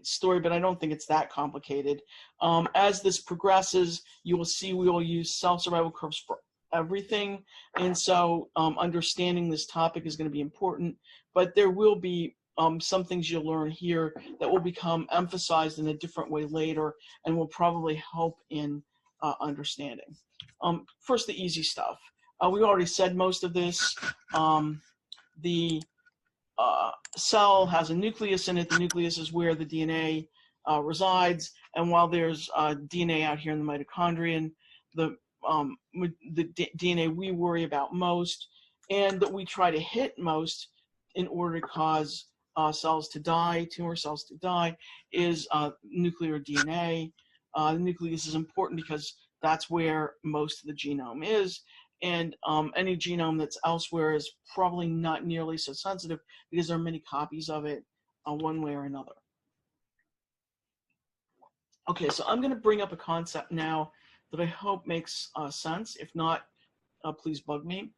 story, but I don't think it's that complicated. As this progresses, you will see we will use cell survival curves for everything, and so understanding this topic is going to be important, but there will be some things you'll learn here that will become emphasized in a different way later and will probably help in understanding. First, the easy stuff. We already said most of this. The cell has a nucleus in it. The nucleus is where the DNA resides, and while there's DNA out here in the mitochondrion, the DNA we worry about most and that we try to hit most in order to cause cells to die, tumor cells to die, is nuclear DNA. The nucleus is important because that's where most of the genome is, and any genome that's elsewhere is probably not nearly so sensitive because there are many copies of it one way or another. Okay, so I'm going to bring up a concept now that I hope makes sense. If not, please bug me.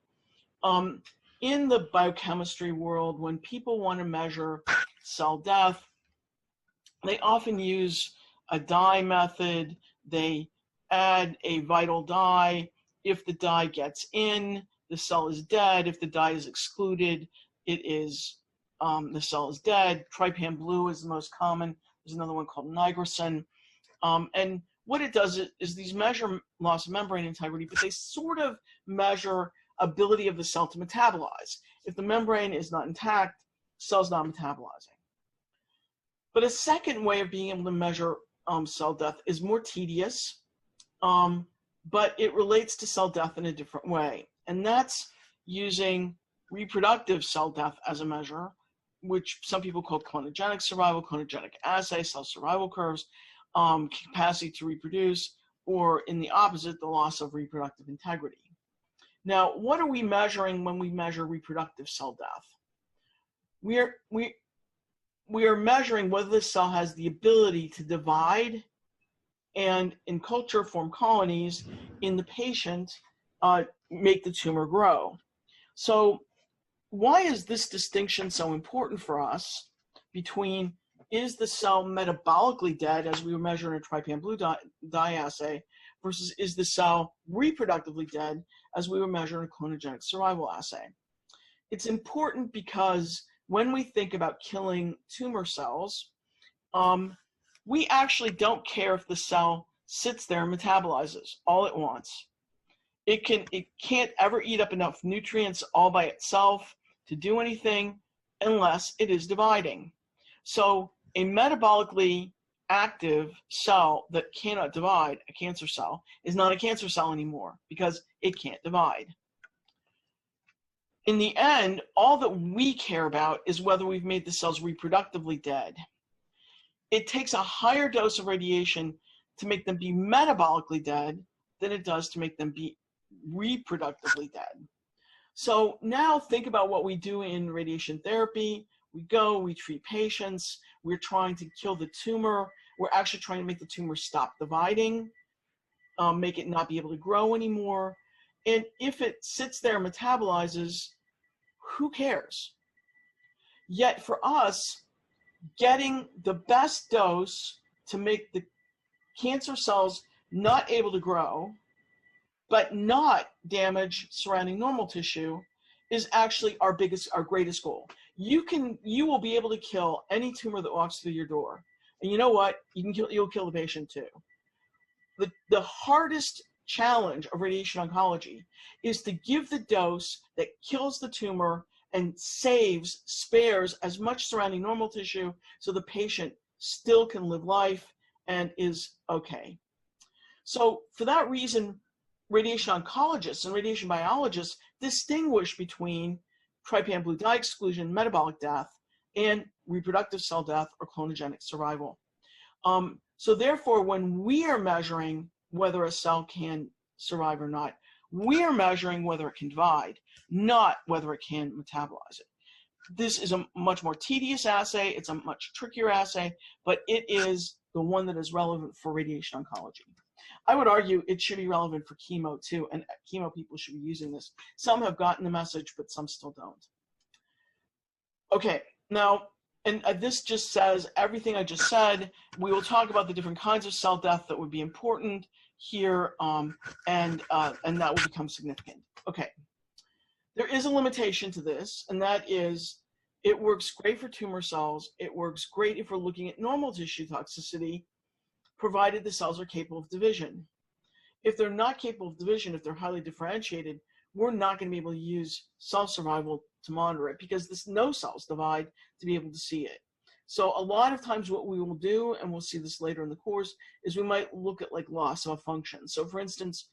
In the biochemistry world, when people want to measure cell death, they often use a dye method. They add a vital dye. If the dye gets in, the cell is dead. If the dye is excluded, it is the cell is dead. Trypan blue is the most common. There's another one called nigrosin. And what it does is these measure loss of membrane integrity, but they sort of measure ability of the cell to metabolize. If the membrane is not intact, the cell's not metabolizing. But a second way of being able to measure cell death is more tedious, but it relates to cell death in a different way. And that's using reproductive cell death as a measure, which some people call clonogenic survival, clonogenic assay, cell survival curves, capacity to reproduce, or in the opposite, the loss of reproductive integrity. Now, what are we measuring when we measure reproductive cell death? We are measuring whether the cell has the ability to divide and in culture form colonies in the patient, make the tumor grow. So why is this distinction so important for us between is the cell metabolically dead, as we were measuring a trypan blue dye assay, versus is the cell reproductively dead, as we were measuring a clonogenic survival assay? It's important because when we think about killing tumor cells, we actually don't care if the cell sits there and metabolizes all it wants. It can't ever eat up enough nutrients all by itself to do anything unless it is dividing. So a metabolically active cell that cannot divide, a cancer cell, is not a cancer cell anymore because it can't divide. In the end, all that we care about is whether we've made the cells reproductively dead. It takes a higher dose of radiation to make them be metabolically dead than it does to make them be reproductively dead. So now think about what we do in radiation therapy. We treat patients, we're trying to kill the tumor, we're actually trying to make the tumor stop dividing, make it not be able to grow anymore. And if it sits there and metabolizes, who cares? Yet for us, getting the best dose to make the cancer cells not able to grow, but not damage surrounding normal tissue, is actually our greatest goal. You will be able to kill any tumor that walks through your door. And you know what? You'll kill the patient too. The hardest challenge of radiation oncology is to give the dose that kills the tumor and spares as much surrounding normal tissue so the patient still can live life and is okay. So for that reason, radiation oncologists and radiation biologists distinguish between trypan blue dye exclusion, metabolic death, and reproductive cell death or clonogenic survival. So therefore, when we are measuring whether a cell can survive or not, we are measuring whether it can divide, not whether it can metabolize it. This is a much more tedious assay. It's a much trickier assay, but it is the one that is relevant for radiation oncology. I would argue it should be relevant for chemo too, and chemo people should be using this. Some have gotten the message, but some still don't. Okay, now and this just says everything I just said. We will talk about the different kinds of cell death that would be important here, and that will become significant. Okay. There is a limitation to this, and that is it works great for tumor cells. It works great if we're looking at normal tissue toxicity, provided the cells are capable of division. If they're not capable of division, if they're highly differentiated, we're not going to be able to use cell survival to monitor it because no cells divide to be able to see it. So a lot of times what we will do, and we'll see this later in the course, is we might look at like loss of a function. So for instance,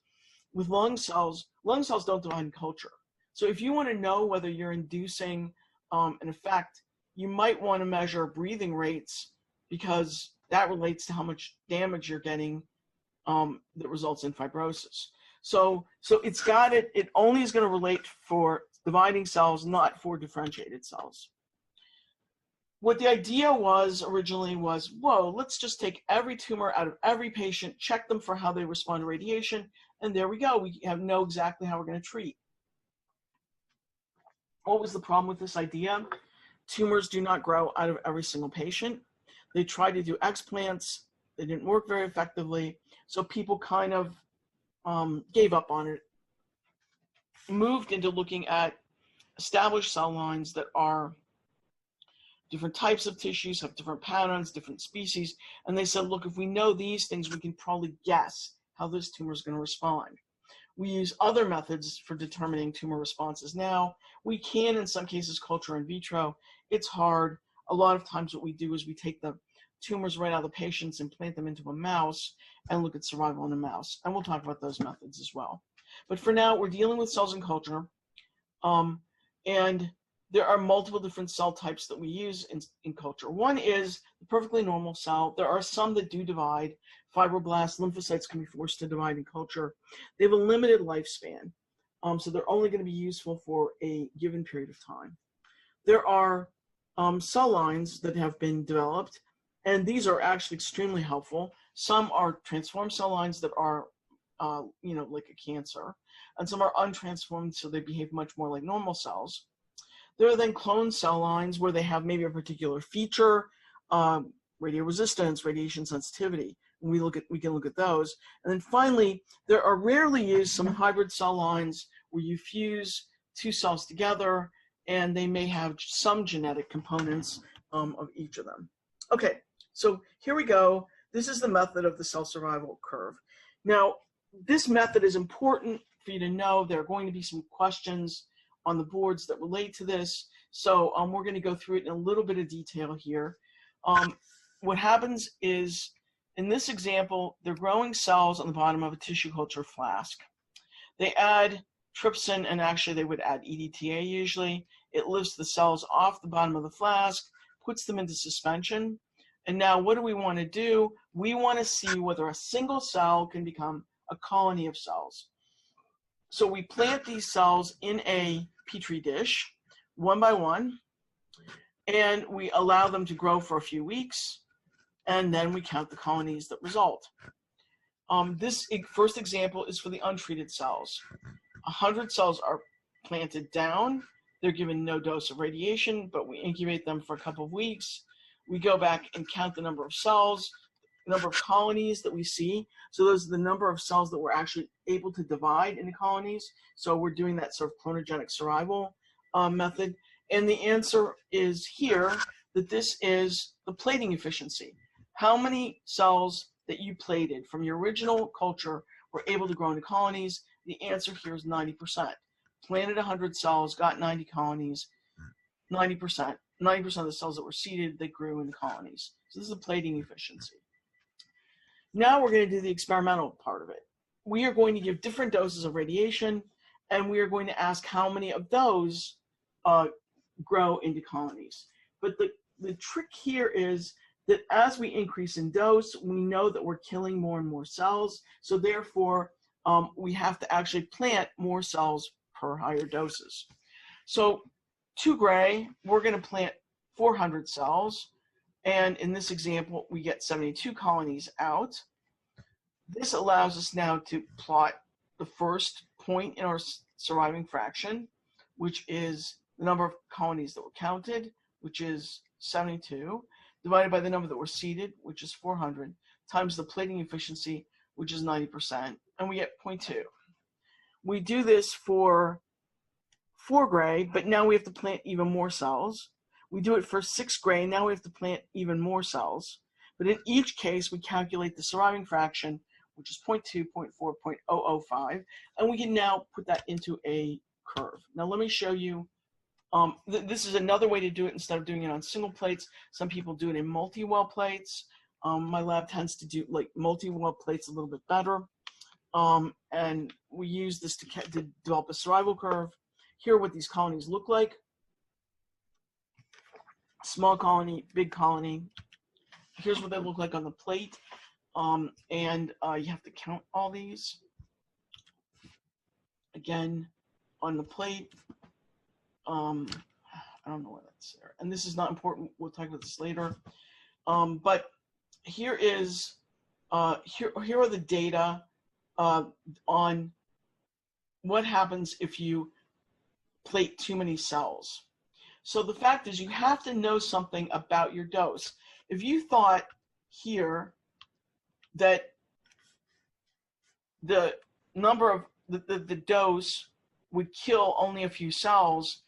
with lung cells don't divide in culture. So if you want to know whether you're inducing an effect, you might want to measure breathing rates because that relates to how much damage you're getting that results in fibrosis. So it only is going to relate for dividing cells, not for differentiated cells. What the idea was originally was, whoa, let's just take every tumor out of every patient, check them for how they respond to radiation, and there we go. We know exactly how we're going to treat. What was the problem with this idea? Tumors do not grow out of every single patient. They tried to do explants. They didn't work very effectively. So people kind of gave up on it, moved into looking at established cell lines that are different types of tissues, have different patterns, different species. And they said, look, if we know these things, we can probably guess how this tumor is going to respond. We use other methods for determining tumor responses now. We can, in some cases, culture in vitro. It's hard. A lot of times what we do is we take the tumors right out of the patients and plant them into a mouse and look at survival in a mouse. And we'll talk about those methods as well. But for now, we're dealing with cells in culture. And there are multiple different cell types that we use in culture. One is the perfectly normal cell. There are some that do divide. Fibroblasts, lymphocytes can be forced to divide in culture. They have a limited lifespan, so they're only going to be useful for a given period of time. There are cell lines that have been developed, and these are actually extremely helpful. Some are transformed cell lines that are, like a cancer, and some are untransformed, so they behave much more like normal cells. There are then cloned cell lines where they have maybe a particular feature, radioresistance, radiation sensitivity. We can look at those. And then finally, there are rarely used some hybrid cell lines where you fuse two cells together and they may have some genetic components of each of them. Okay, so here we go. This is the method of the cell survival curve. Now, this method is important for you to know. There are going to be some questions on the boards that relate to this. So we're going to go through it in a little bit of detail here. What happens is, in this example, they're growing cells on the bottom of a tissue culture flask. They add trypsin, and actually they would add EDTA usually. It lifts the cells off the bottom of the flask, puts them into suspension. And now what do we want to do? We want to see whether a single cell can become a colony of cells. So we plant these cells in a petri dish, one by one, and we allow them to grow for a few weeks, and then we count the colonies that result. This first example is for the untreated cells. 100 cells are planted down. They're given no dose of radiation, but we incubate them for a couple of weeks. We go back and count the number of cells, the number of colonies that we see. So those are the number of cells that we're actually able to divide into colonies. So we're doing that sort of clonogenic survival method. And the answer is here that this is the plating efficiency. How many cells that you plated from your original culture were able to grow into colonies? The answer here is 90%. Planted 100 cells, got 90 colonies, 90%. 90% of the cells that were seeded, they grew into colonies. So this is the plating efficiency. Now we're going to do the experimental part of it. We are going to give different doses of radiation, and we are going to ask how many of those grow into colonies. But the trick here is that as we increase in dose, we know that we're killing more and more cells. So therefore, we have to actually plant more cells per higher doses. So 2 gray, we're going to plant 400 cells. And in this example, we get 72 colonies out. This allows us now to plot the first point in our surviving fraction, which is the number of colonies that were counted, which is 72, divided by the number that were seeded, which is 400, times the plating efficiency, which is 90%, and we get 0.2. We do this for 4 gray, but now we have to plant even more cells. We do it for 6 gray, now we have to plant even more cells. But in each case, we calculate the surviving fraction, which is 0.2, 0.4, 0.005, and we can now put that into a curve. Now let me show you, this is another way to do it instead of doing it on single plates. Some people do it in multi-well plates. My lab tends to do like multi-well plates a little bit better. And we use this to develop a survival curve. Here are what these colonies look like. Small colony, big colony. Here's what they look like on the plate. You have to count all these. Again, on the plate. I don't know why that's there. And this is not important. We'll talk about this later. But here is, here are the data on what happens if you plate too many cells. So the fact is you have to know something about your dose. If you thought here that the number of the dose would kill only a few cells,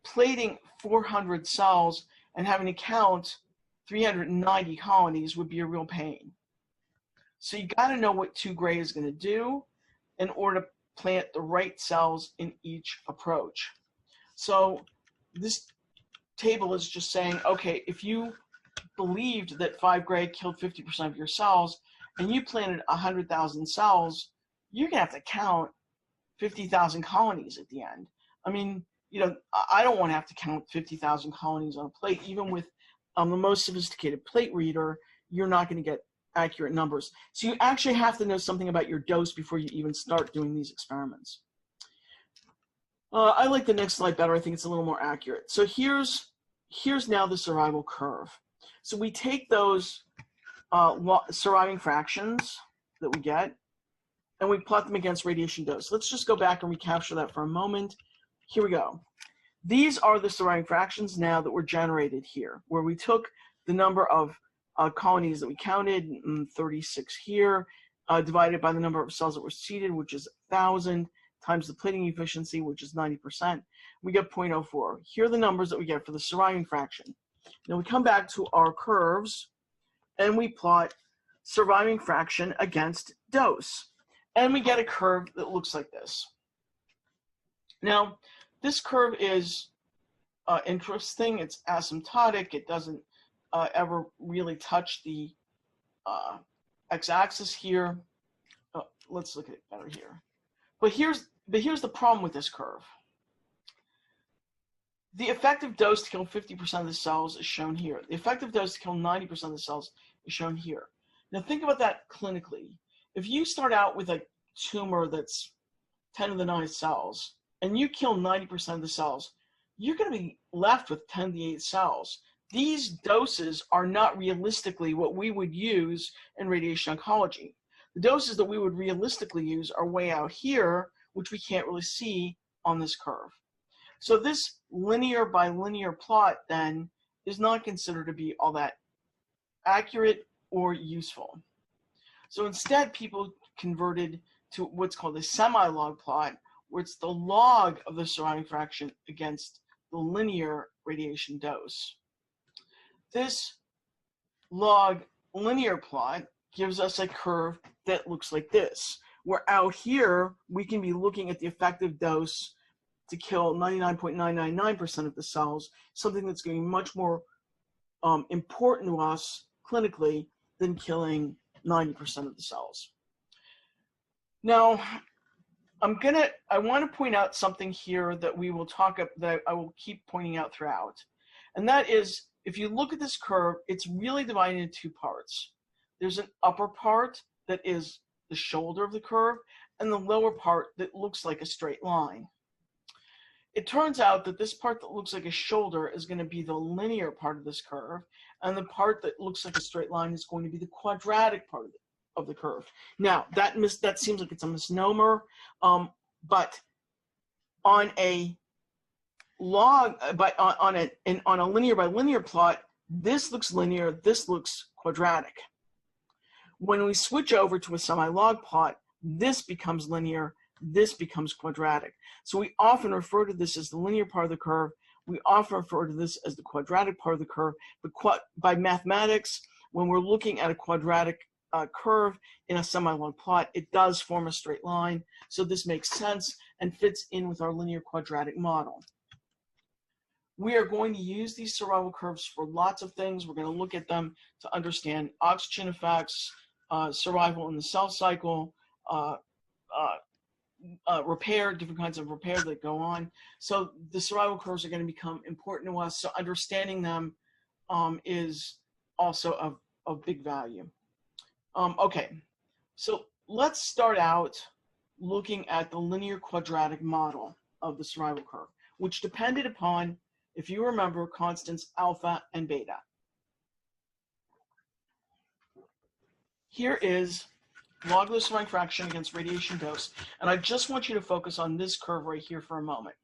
plating 400 cells and having to count 390 colonies would be a real pain. So you got to know what 2 gray is going to do in order to plant the right cells in each approach. So this table is just saying, okay, if you believed that 5 gray killed 50% of your cells and you planted 100,000 cells, you're going to have to count 50,000 colonies at the end. I mean, you know, I don't want to have to count 50,000 colonies on a plate. Even with the most sophisticated plate reader, you're not going to get accurate numbers. So you actually have to know something about your dose before you even start doing these experiments. I like the next slide better. I think it's a little more accurate. So here's now the survival curve. So we take those surviving fractions that we get, and we plot them against radiation dose. Let's just go back and recapture that for a moment. Here we go. These are the surviving fractions now that were generated here, where we took the number of colonies that we counted, 36 here, divided by the number of cells that were seeded, which is 1,000, times the plating efficiency, which is 90%. We get 0.04. Here are the numbers that we get for the surviving fraction. Now we come back to our curves, and we plot surviving fraction against dose. And we get a curve that looks like this. Now, this curve is interesting. It's asymptotic. It doesn't ever really touch the x-axis here. Let's look at it better here. But here's the problem with this curve. The effective dose to kill 50% of the cells is shown here. The effective dose to kill 90% of the cells is shown here. Now think about that clinically. If you start out with a tumor that's 10 to the 9 cells, and you kill 90% of the cells, you're going to be left with 10 to the 8 cells. These doses are not realistically what we would use in radiation oncology. The doses that we would realistically use are way out here, which we can't really see on this curve. So this linear by linear plot then is not considered to be all that accurate or useful. So instead, people converted to what's called a semi-log plot, where it's the log of the surviving fraction against the linear radiation dose. This log linear plot gives us a curve that looks like this, where out here we can be looking at the effective dose to kill 99.999% of the cells, something that's going to be much more important to us clinically than killing 90% of the cells. Now, I want to point out something here that we will talk about, that I will keep pointing out throughout. And that is, if you look at this curve, it's really divided into 2 parts. There's an upper part that is the shoulder of the curve, and the lower part that looks like a straight line. It turns out that this part that looks like a shoulder is going to be the linear part of this curve, and the part that looks like a straight line is going to be the quadratic part of the curve. Now, that seems like it's a misnomer, but on a log, on a linear by linear plot, This looks linear, this looks quadratic. When we switch over to a semi-log plot, this becomes linear, this becomes quadratic. So we often refer to this as the linear part of the curve. We often refer to this as the quadratic part of the curve. But by mathematics, when we're looking at a quadratic curve in a semi-log plot, it does form a straight line. So this makes sense and fits in with our linear quadratic model. We are going to use these survival curves for lots of things. We're going to look at them to understand oxygen effects, survival in the cell cycle, repair, different kinds of repair that go on. So the survival curves are going to become important to us. So understanding them is also of big value. Okay, so let's start out looking at the linear quadratic model of the survival curve, which depended upon, if you remember, constants alpha and beta. Here is log of the surviving fraction against radiation dose, and I just want you to focus on this curve right here for a moment.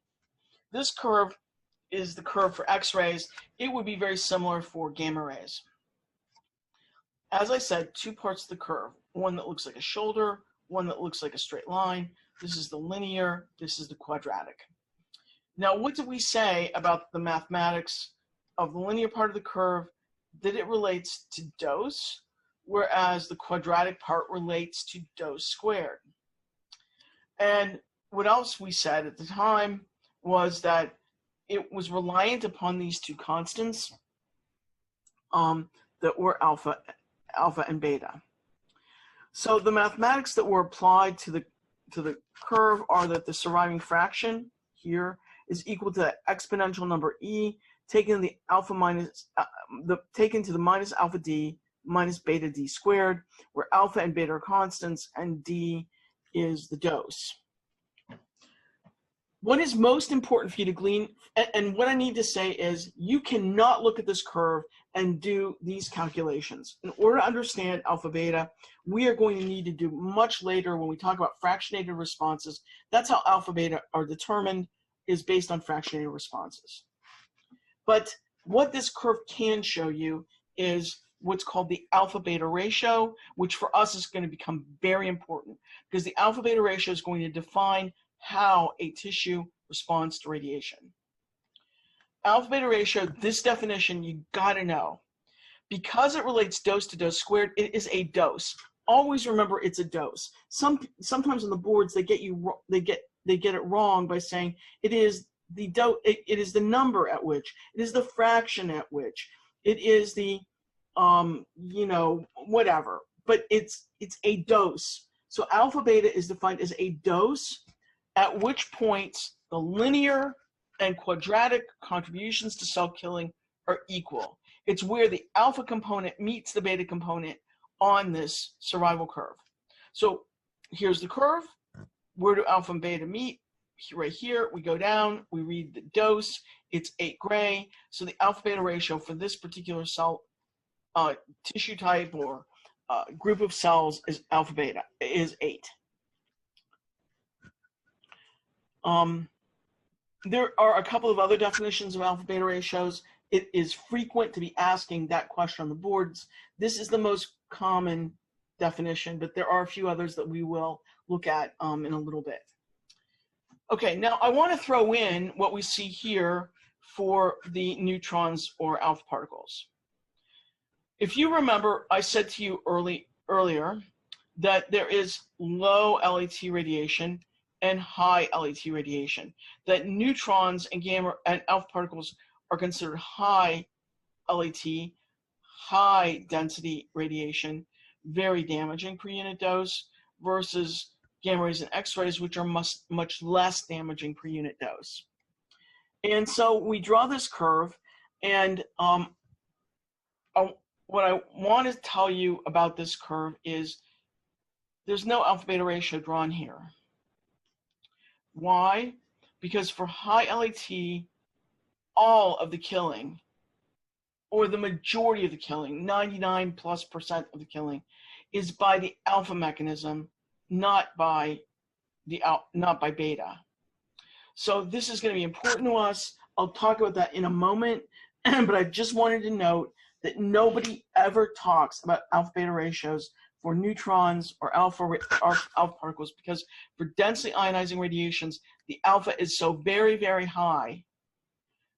This curve is the curve for X-rays. It would be very similar for gamma rays. As I said, two parts of the curve, one that looks like a shoulder, one that looks like a straight line. This is the linear, this is the quadratic. Now, what did we say about the mathematics of the linear part of the curve? That it relates to dose, whereas the quadratic part relates to dose squared. And what else we said at the time was that it was reliant upon these two constants that were alpha and beta. So the mathematics that were applied to the curve are that the surviving fraction here is equal to the exponential number e taken to the alpha minus taken to the minus alpha d minus beta d squared, where alpha and beta are constants and d is the dose. What is most important for you to glean, and what I need to say is, you cannot look at this curve and do these calculations. In order to understand alpha beta, we are going to need to do much later when we talk about fractionated responses. That's how alpha beta are determined, is based on fractionated responses. But what this curve can show you is what's called the alpha beta ratio, which for us is going to become very important, because the alpha beta ratio is going to define how a tissue responds to radiation. Alpha beta ratio, this definition you got to know. Because it relates dose to dose squared, it is a dose. Always remember it's a dose. Sometimes on the boards they get it wrong by saying it is the dose, it is the number at which, it is the fraction at which, it is the whatever, but it's a dose. So alpha beta is defined as a dose at which points the linear and quadratic contributions to cell killing are equal. It's where the alpha component meets the beta component on this survival curve. So here's the curve. Where do alpha and beta meet? Right here, we go down, we read the dose, it's 8 gray. So the alpha beta ratio for this particular cell tissue type or group of cells is alpha beta, is 8. There are a couple of other definitions of alpha beta ratios. It is frequent to be asking that question on the boards. This is the most common definition, but there are a few others that we will look at in a little bit. Okay, now I want to throw in what we see here for the neutrons or alpha particles. If you remember, I said to you earlier that there is low LAT radiation and high LAT radiation, that neutrons and gamma and alpha particles are considered high LAT, high density radiation, very damaging per unit dose, versus gamma rays and X-rays, which are much less damaging per unit dose. And so we draw this curve, and what I want to tell you about this curve is there's no alpha beta ratio drawn here. Why? Because for high LAT, all of the killing, or the majority of the killing, 99+% of the killing, is by the alpha mechanism, not by beta. So this is going to be important to us. I'll talk about that in a moment. But I just wanted to note that nobody ever talks about alpha beta ratios for neutrons or alpha particles, because for densely ionizing radiations, the alpha is so very, very high.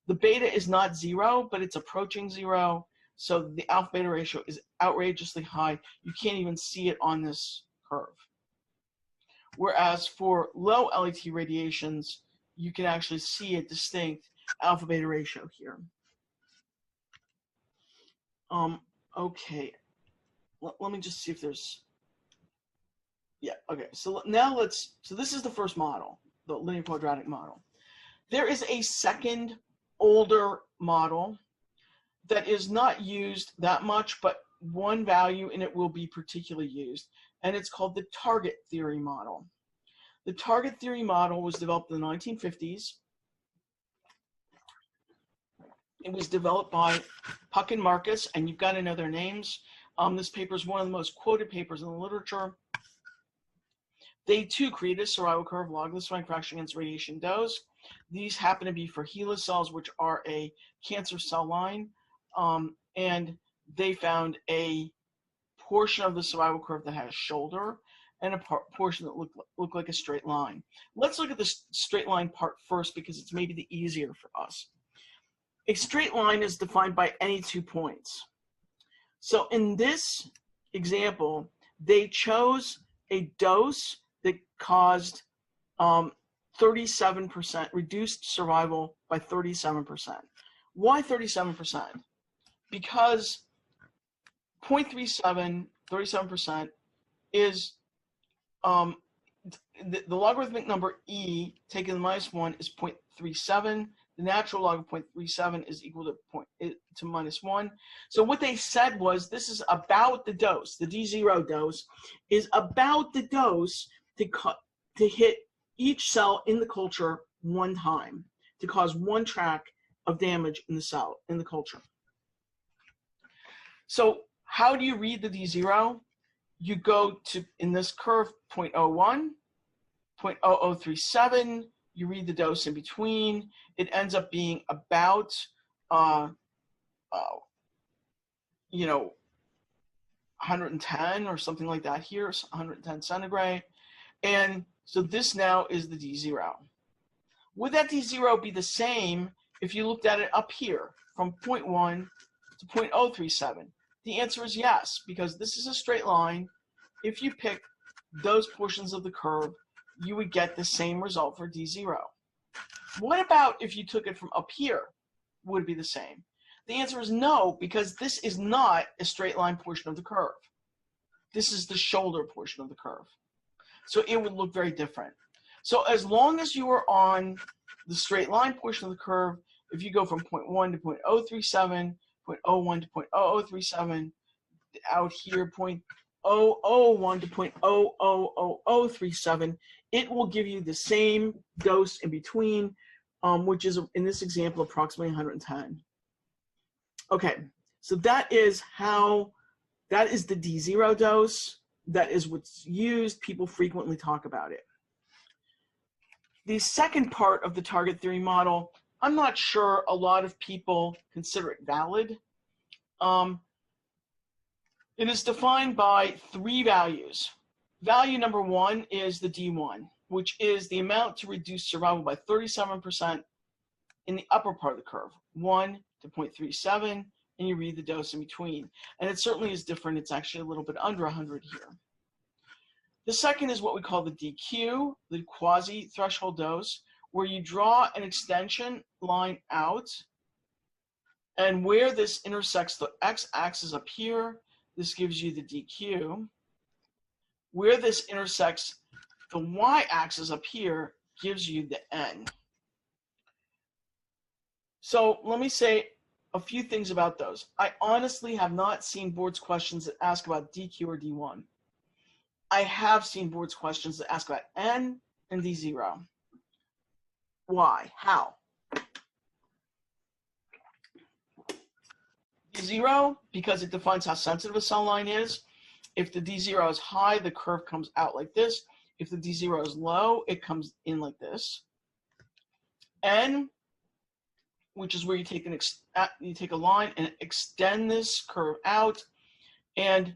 The beta is not zero, but it's approaching zero. So the alpha beta ratio is outrageously high. You can't even see it on this curve. Whereas for low LET radiations, you can actually see a distinct alpha beta ratio here. Okay. Let me just see if there's, yeah, okay. So now so this is the first model, the linear quadratic model. There is a second older model that is not used that much, but one value in it will be particularly used, and it's called the target theory model. The target theory model was developed in the 1950s. It was developed by Puck and Marcus, and you've got to know their names. This paper is one of the most quoted papers in the literature. They too created a survival curve, log the surviving fraction against radiation dose. These happen to be for HeLa cells, which are a cancer cell line, and they found a portion of the survival curve that had a shoulder and a portion that looked like a straight line. Let's look at the straight line part first, because it's maybe the easier for us. A straight line is defined by any 2 points. So in this example, they chose a dose that caused 37%, reduced survival by 37%. Why 37%? Because 0.37, 37% is the logarithmic number e taken to the -1 is 0.37. The natural log of 0.37 is equal to -1. So what they said was, this is about the dose. The D0 dose is about the dose to hit each cell in the culture one time, to cause one track of damage in the cell, in the culture. So how do you read the D0? You go to, in this curve, 0.01, 0.0037, you read the dose in between. It ends up being about, 110 or something like that here, 110 centigrade. And so this now is the D0. Would that D0 be the same if you looked at it up here from 0.1 to 0.037? The answer is yes, because this is a straight line. If you pick those portions of the curve, you would get the same result for D0. What about if you took it from up here? Would it be the same? The answer is no, because this is not a straight line portion of the curve. This is the shoulder portion of the curve. So it would look very different. So as long as you are on the straight line portion of the curve, if you go from 0.1 to 0.037, 0.01 to 0.0037, out here 0.001 to 0.00037, it will give you the same dose in between, which is, in this example, approximately 110. Okay, so that is the D0 dose. That is what's used. People frequently talk about it. The second part of the target theory model, I'm not sure a lot of people consider it valid. It is defined by 3 values. Value number 1 is the D1, which is the amount to reduce survival by 37% in the upper part of the curve, 1 to 0.37, and you read the dose in between. And it certainly is different. It's actually a little bit under 100 here. The second is what we call the DQ, the quasi-threshold dose, where you draw an extension line out, and where this intersects the x-axis up here, this gives you the DQ. Where this intersects the y-axis up here gives you the N. So let me say a few things about those. I honestly have not seen boards questions that ask about DQ or D1. I have seen boards questions that ask about N and D0. Why? How? D0, because it defines how sensitive a cell line is. If the D0 is high, the curve comes out like this. If the D0 is low, it comes in like this. N which is where you take you take a line and extend this curve out. And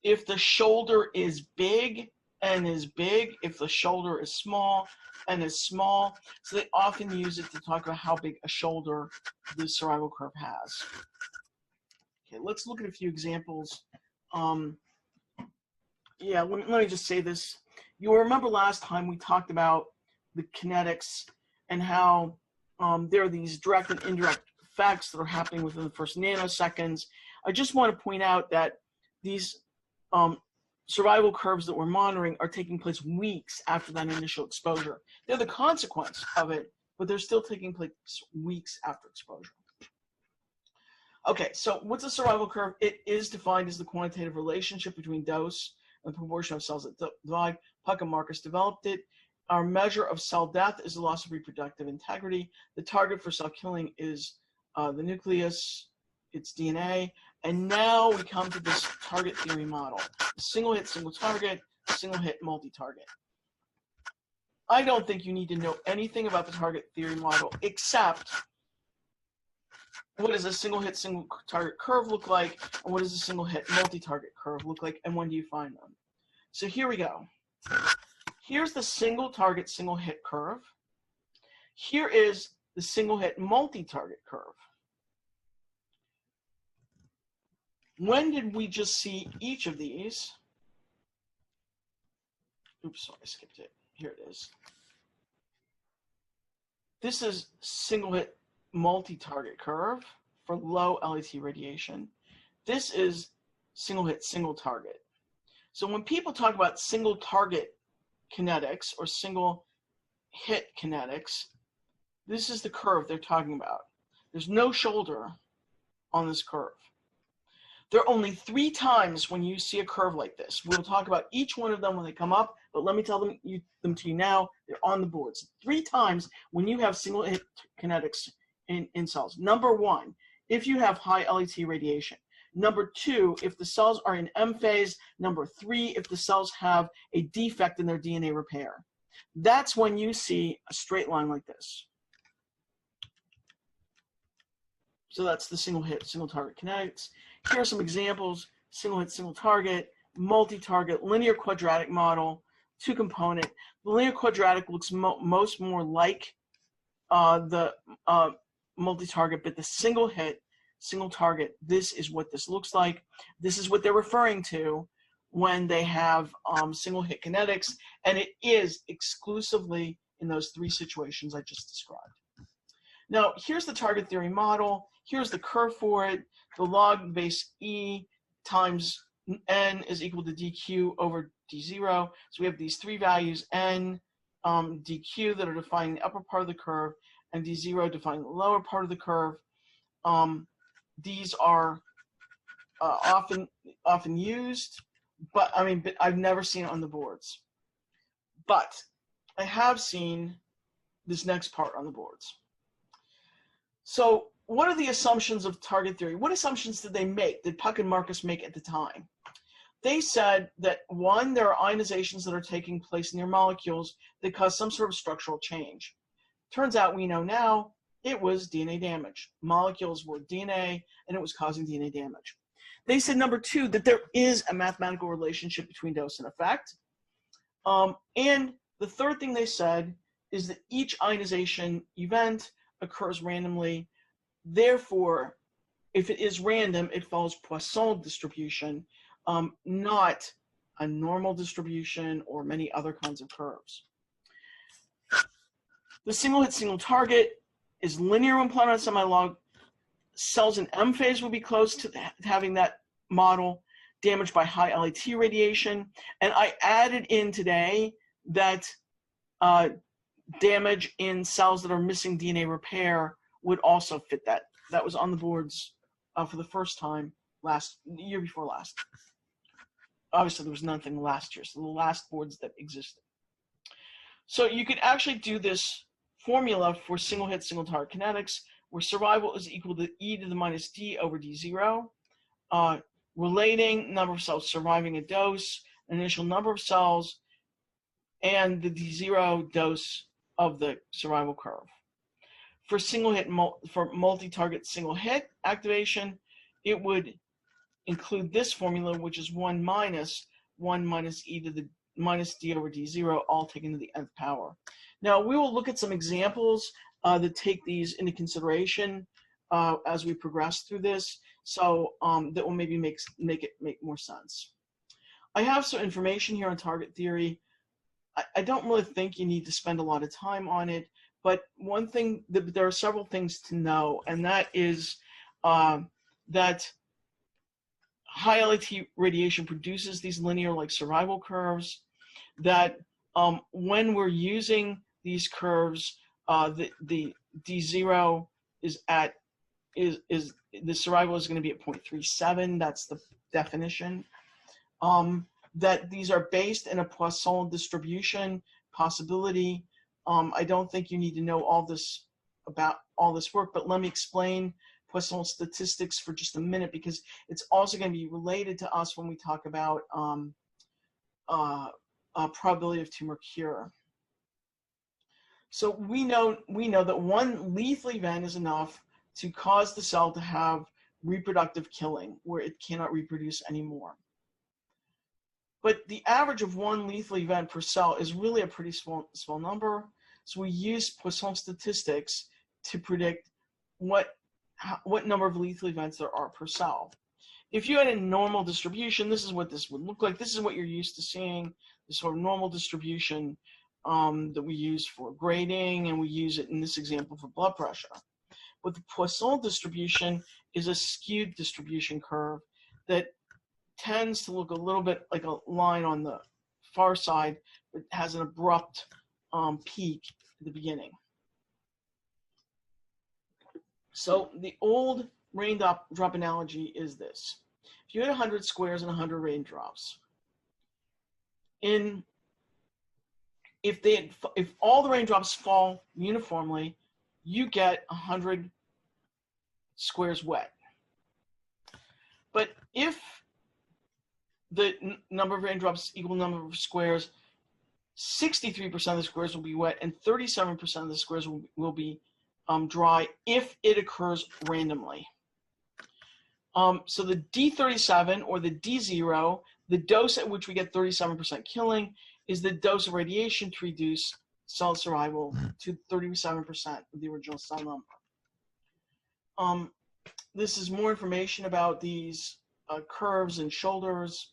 if the shoulder is big, N is big. If the shoulder is small, N is small. So they often use it to talk about how big a shoulder the survival curve has. Okay, let's look at a few examples. Yeah, let me just say this. You'll remember last time we talked about the kinetics and how there are these direct and indirect effects that are happening within the first nanoseconds. I just want to point out that these survival curves that we're monitoring are taking place weeks after that initial exposure. They're the consequence of it, but they're still taking place weeks after exposure. Okay, so what's a survival curve? It is defined as the quantitative relationship between dose and the proportion of cells that divide. Puck and Marcus developed it. Our measure of cell death is the loss of reproductive integrity. The target for cell killing is the nucleus, its DNA. And now we come to this target theory model. Single hit, single target, single hit, multi-target. I don't think you need to know anything about the target theory model except what does a single hit, single target curve look like, and what does a single hit, multi-target curve look like, and when do you find them? So here we go. Here's the single target, single hit curve. Here is the single hit, multi-target curve. When did we just see each of these? Oops, sorry, I skipped it. Here it is. This is single hit, multi-target curve for low LAT radiation. This is single hit, single target. So when people talk about single target kinetics or single hit kinetics, this is the curve they're talking about. There's no shoulder on this curve. There are only 3 times when you see a curve like this. We'll talk about each one of them when they come up, but let me tell them to you now. They're on the boards. 3 times when you have single hit kinetics in cells. Number 1, if you have high LAT radiation. Number 2, if the cells are in M phase. Number 3, if the cells have a defect in their DNA repair. That's when you see a straight line like this. So that's the single hit, single target kinetics. Here are some examples: single hit, single target, multi-target, linear quadratic model, 2-component. The linear quadratic looks most more like the multi-target, but the single hit, single target, this is what this looks like. This is what they're referring to when they have single hit kinetics, and it is exclusively in those 3 situations I just described. Now, here's the target theory model. Here's the curve for it. The log base E times N is equal to dq over d0. So we have these 3 values, N, dq, that are defining the upper part of the curve, and d0 defining the lower part of the curve. These are often used, but I've never seen it on the boards. But I have seen this next part on the boards. So what are the assumptions of target theory? What assumptions did they make? Did Puck and Marcus make at the time? They said that 1, there are ionizations that are taking place near molecules that cause some sort of structural change. Turns out we know now it was DNA damage. Molecules were DNA, and it was causing DNA damage. They said, number 2, that there is a mathematical relationship between dose and effect. And the third thing they said is that each ionization event occurs randomly. Therefore, if it is random, it follows Poisson distribution, not a normal distribution or many other kinds of curves. The single hit, single target is linear when plotted on semi-log. Cells in M phase will be close to having that model, damaged by high LAT radiation. And I added in today that damage in cells that are missing DNA repair would also fit that. That was on the boards for the first time year before last. Obviously, there was nothing last year, so the last boards that existed. So you could actually do this formula for single hit, single target kinetics, where survival is equal to e to the minus d over d0, relating number of cells surviving a dose, initial number of cells, and the d0 dose of the survival curve. for for multi-target single hit activation, it would include this formula, which is 1 minus e to the minus d over d0, all taken to the nth power. Now, we will look at some examples that take these into consideration as we progress through this, so that will maybe make more sense. I have some information here on target theory. I don't really think you need to spend a lot of time on it, but one thing, there are several things to know, and that is that high LET radiation produces these linear like survival curves, that when we're using these curves, the D0 is the survival is going to be at 0.37. That's the definition. That these are based in a Poisson distribution possibility. I don't think you need to know all this about all this work, but let me explain Poisson statistics for just a minute, because it's also going to be related to us when we talk about probability of tumor cure. So we know that one lethal event is enough to cause the cell to have reproductive killing, where it cannot reproduce anymore. But the average of one lethal event per cell is really a pretty small number. So we use Poisson statistics to predict what number of lethal events there are per cell. If you had a normal distribution, this is what this would look like. This is what you're used to seeing, this sort of normal distribution that we use for grading, and we use it in this example for blood pressure. But the Poisson distribution is a skewed distribution curve that tends to look a little bit like a line on the far side, but has an abrupt peak at the beginning. So the old raindrop analogy is this. If you had 100 squares and 100 raindrops, if all the raindrops fall uniformly, you get 100 squares wet. But if the number of raindrops equal number of squares, 63% of the squares will be wet and 37% of the squares will be dry if it occurs randomly. So the D37 or the D0, the dose at which we get 37% killing, is the dose of radiation to reduce cell survival to 37% of the original cell number. This is more information about these curves and shoulders.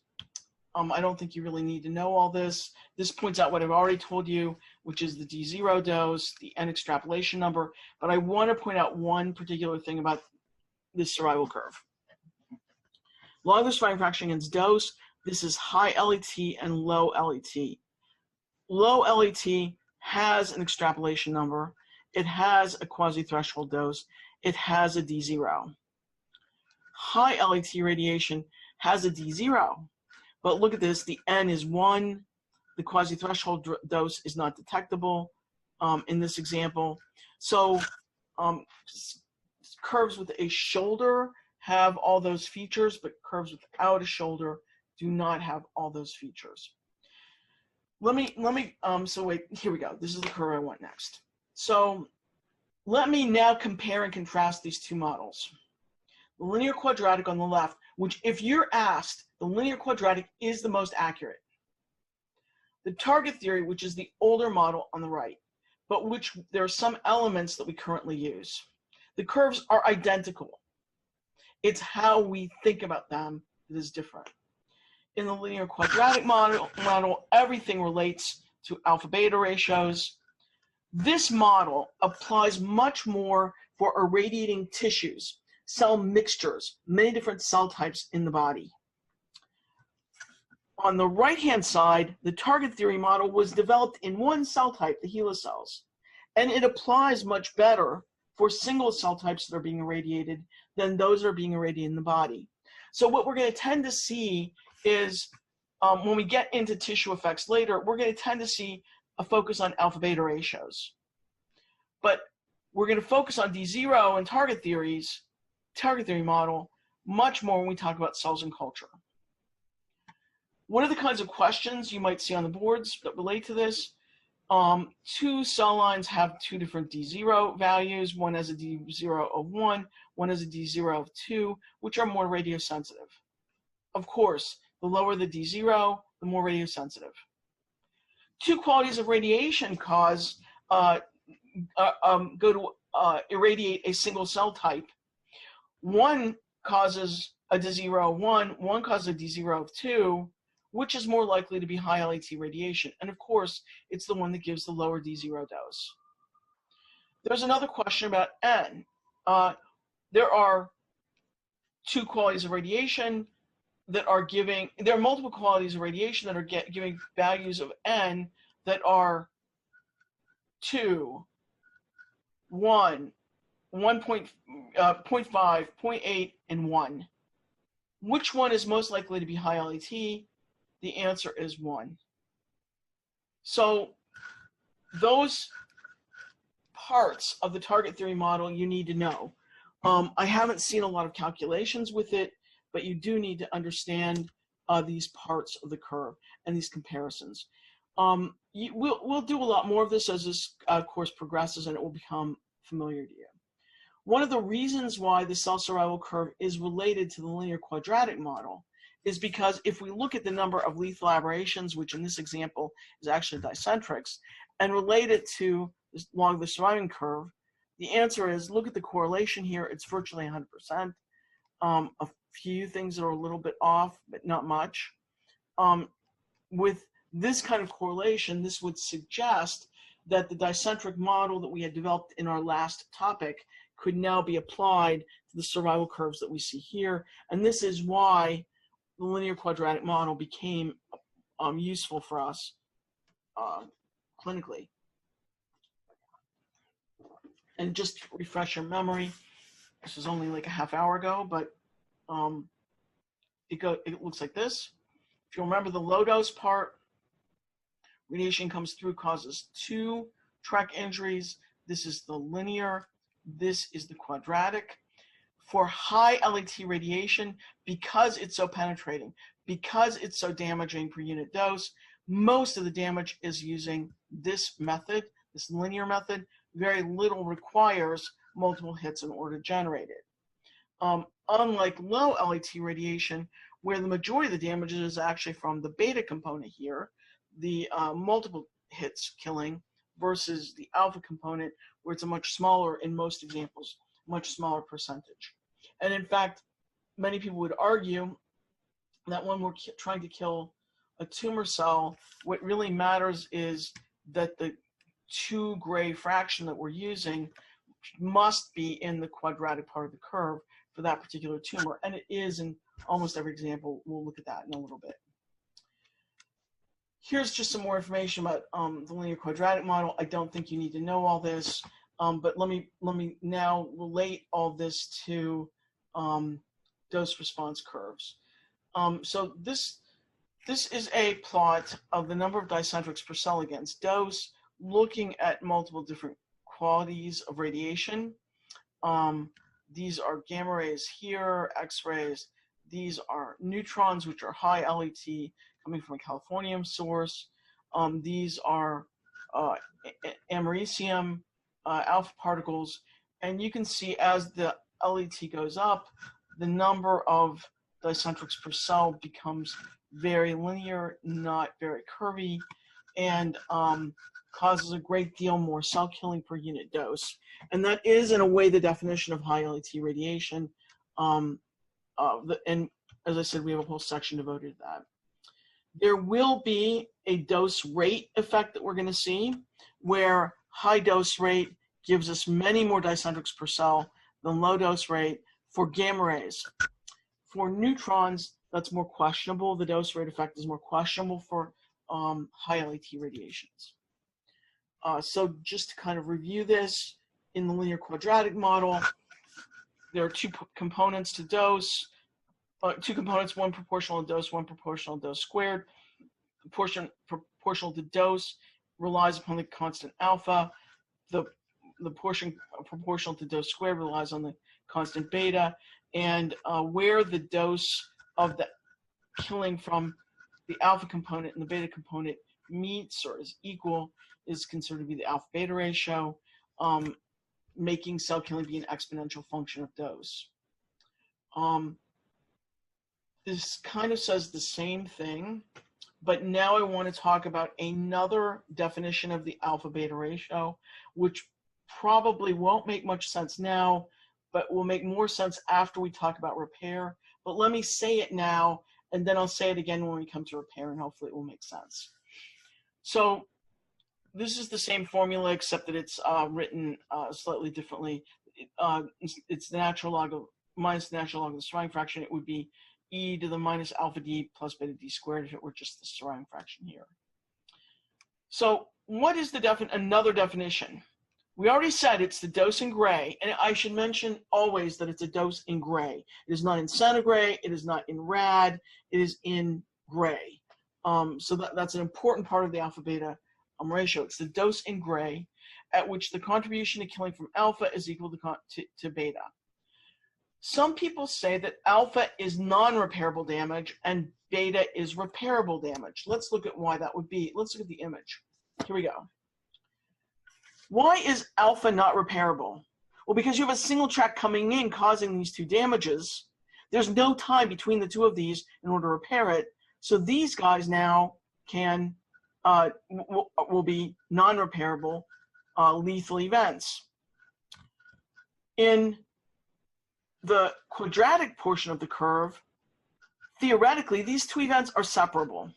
I don't think you really need to know all this. This points out what I've already told you, which is the D0 dose, the N extrapolation number. But I want to point out one particular thing about this survival curve. Log the surviving fraction against dose. This is high LET and low LET. Low LET has an extrapolation number. It has a quasi-threshold dose. It has a D0. High LET radiation has a D0. But look at this, the N is 1. The quasi-threshold dose is not detectable in this example. So curves with a shoulder have all those features, but curves without a shoulder do not have all those features. So wait, here we go. This is the curve I want next. So let me now compare and contrast these two models. The linear quadratic on the left, which if you're asked, the linear quadratic is the most accurate. The target theory, which is the older model on the right, but which there are some elements that we currently use. The curves are identical. It's how we think about them that is different. In the linear quadratic model, everything relates to alpha beta ratios. This model applies much more for irradiating tissues, cell mixtures, many different cell types in the body. On the right-hand side, the target theory model was developed in one cell type, the HeLa cells, and it applies much better for single cell types that are being irradiated than those that are being irradiated in the body. So what we're going to tend to see is, when we get into tissue effects later, we're going to tend to see a focus on alpha beta ratios. But we're going to focus on D0 and target theory model much more when we talk about cells and culture. One of the kinds of questions you might see on the boards that relate to this Two cell lines have two different D0 values. One has a D0 of 1, one has a D0 of 2, which are more radiosensitive. Of course, the lower the D0, the more radiosensitive. Two qualities of radiation cause irradiate a single cell type. One causes a D0 of 1, one causes a D0 of 2, which is more likely to be high LAT radiation. And of course, it's the one that gives the lower D0 dose. There's another question about N. There are two qualities of radiation that are giving, there are multiple qualities of radiation that are giving values of N that are 2, 1, 0.5, 0.8, and 1. Which one is most likely to be high LAT? The answer is 1. So those parts of the target theory model you need to know. I haven't seen a lot of calculations with it, but you do need to understand these parts of the curve and these comparisons. We'll do a lot more of this as this course progresses, and it will become familiar to you. One of the reasons why the cell survival curve is related to the linear quadratic model is because if we look at the number of lethal aberrations, which in this example is actually dicentrics, and relate it to the log of the surviving curve, the answer is, look at the correlation here, it's virtually 100%. A few things are a little bit off, but not much. With this kind of correlation, this would suggest that the dicentric model that we had developed in our last topic could now be applied to the survival curves that we see here. And this is why the linear quadratic model became useful for us clinically. And just to refresh your memory, this was only like a half hour ago, but it looks like this. If you remember the low dose part, radiation comes through, causes 2 track injuries. This is the linear, this is the quadratic. For high LAT radiation, because it's so penetrating, because it's so damaging per unit dose, most of the damage is using this method, this linear method. Very little requires multiple hits in order to generate it. Unlike low LAT radiation, where the majority of the damage is actually from the beta component here, the multiple hits killing, versus the alpha component, where it's a much smaller, in most examples, much smaller percentage. And in fact, many people would argue that when we're trying to kill a tumor cell, what really matters is that the 2 gray fraction that we're using must be in the quadratic part of the curve for that particular tumor. And it is in almost every example. We'll look at that in a little bit. Here's just some more information about the linear quadratic model. I don't think you need to know all this, but let me now relate all this to dose response curves. So this is a plot of the number of dicentrics per cell against dose, looking at multiple different qualities of radiation. These are gamma rays here, X-rays. These are neutrons, which are high LAT, coming from a californium source. These are americium alpha particles. And you can see as the LAT goes up, the number of dicentrics per cell becomes very linear, not very curvy, and causes a great deal more cell killing per unit dose. And that is, in a way, the definition of high LAT radiation. And as I said, we have a whole section devoted to that. There will be a dose rate effect that we're going to see, where high dose rate gives us many more dicentrics per cell than low dose rate for gamma rays. For neutrons, that's more questionable. The dose rate effect is more questionable for high LAT radiations. So just to kind of review this, in the linear quadratic model, there are 2 components to dose. 2 components, one proportional to dose, one proportional to dose squared. Proportional to dose relies upon the constant alpha. The portion proportional to dose squared relies on the constant beta. And where the dose of the killing from the alpha component and the beta component meets or is equal is considered to be the alpha beta ratio, making cell killing be an exponential function of dose. This kind of says the same thing, but now I want to talk about another definition of the alpha beta ratio, which probably won't make much sense now, but will make more sense after we talk about repair. But let me say it now, and then I'll say it again when we come to repair, and hopefully it will make sense. So this is the same formula, except that it's written slightly differently. It's the natural log of minus the natural log of the surrounding fraction. It would be e to the minus alpha d plus beta d squared if it were just the surrounding fraction here. So what is the another definition? We already said it's the dose in gray, and I should mention always that it's a dose in gray. It is not in centigrade, it is not in rad, it is in gray. So that's an important part of the alpha beta ratio. It's the dose in gray at which the contribution to killing from alpha is equal to beta. Some people say that alpha is non-repairable damage and beta is repairable damage. Let's look at why that would be. Let's look at the image. Here we go. Why is alpha not repairable? Well, because you have a single track coming in causing these two damages. There's no time between the two of these in order to repair it. So these guys now can will be non-repairable lethal events. In the quadratic portion of the curve, theoretically, these two events are separable.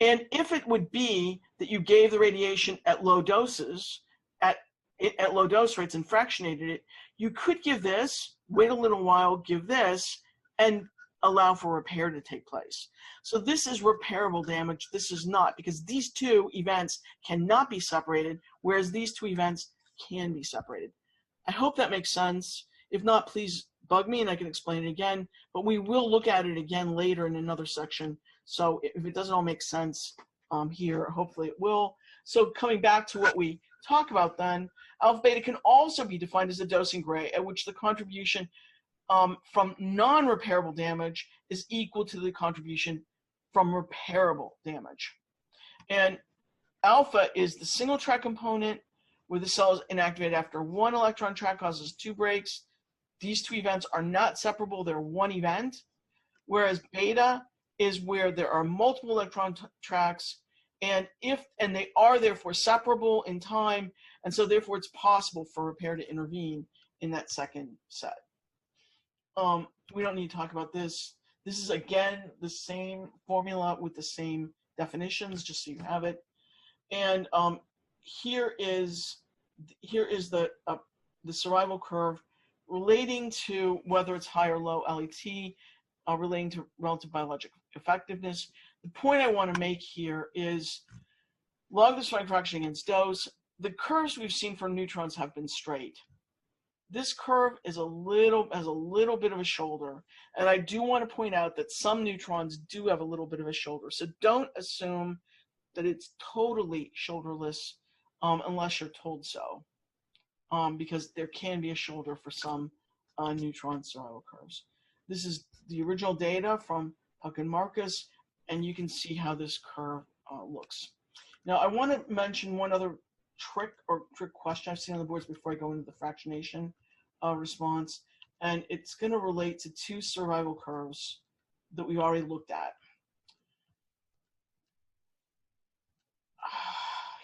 And if it would be that you gave the radiation at low doses, at low dose rates and fractionated it, you could give this, wait a little while, give this, and allow for repair to take place. So this is repairable damage. This is not, because these two events cannot be separated, whereas these two events can be separated. I hope that makes sense. If not, please bug me and I can explain it again. But we will look at it again later in another section. So if it doesn't all make sense here, hopefully it will. So coming back to what we talk about then, alpha beta can also be defined as a dose in gray at which the contribution from non-repairable damage is equal to the contribution from repairable damage. And alpha is the single track component where the cell is inactivated after one electron track causes two breaks. These two events are not separable, they're one event. Whereas beta is where there are multiple electron tracks, and they are therefore separable in time, and so therefore it's possible for repair to intervene in that second set. We don't need to talk about this. This is again the same formula with the same definitions, just so you have it. And here is the survival curve relating to whether it's high or low LET, relating to relative biologic effectiveness. The point I want to make here is log the surrounding fraction against dose. The curves we've seen for neutrons have been straight. This curve is has a little bit of a shoulder, and I do want to point out that some neutrons do have a little bit of a shoulder. So don't assume that it's totally shoulderless unless you're told so, because there can be a shoulder for some neutron survival curves. This is the original data from Huck and Marcus, and you can see how this curve looks. Now, I want to mention one other trick question I've seen on the boards before I go into the fractionation response, and it's going to relate to two survival curves that we already looked at.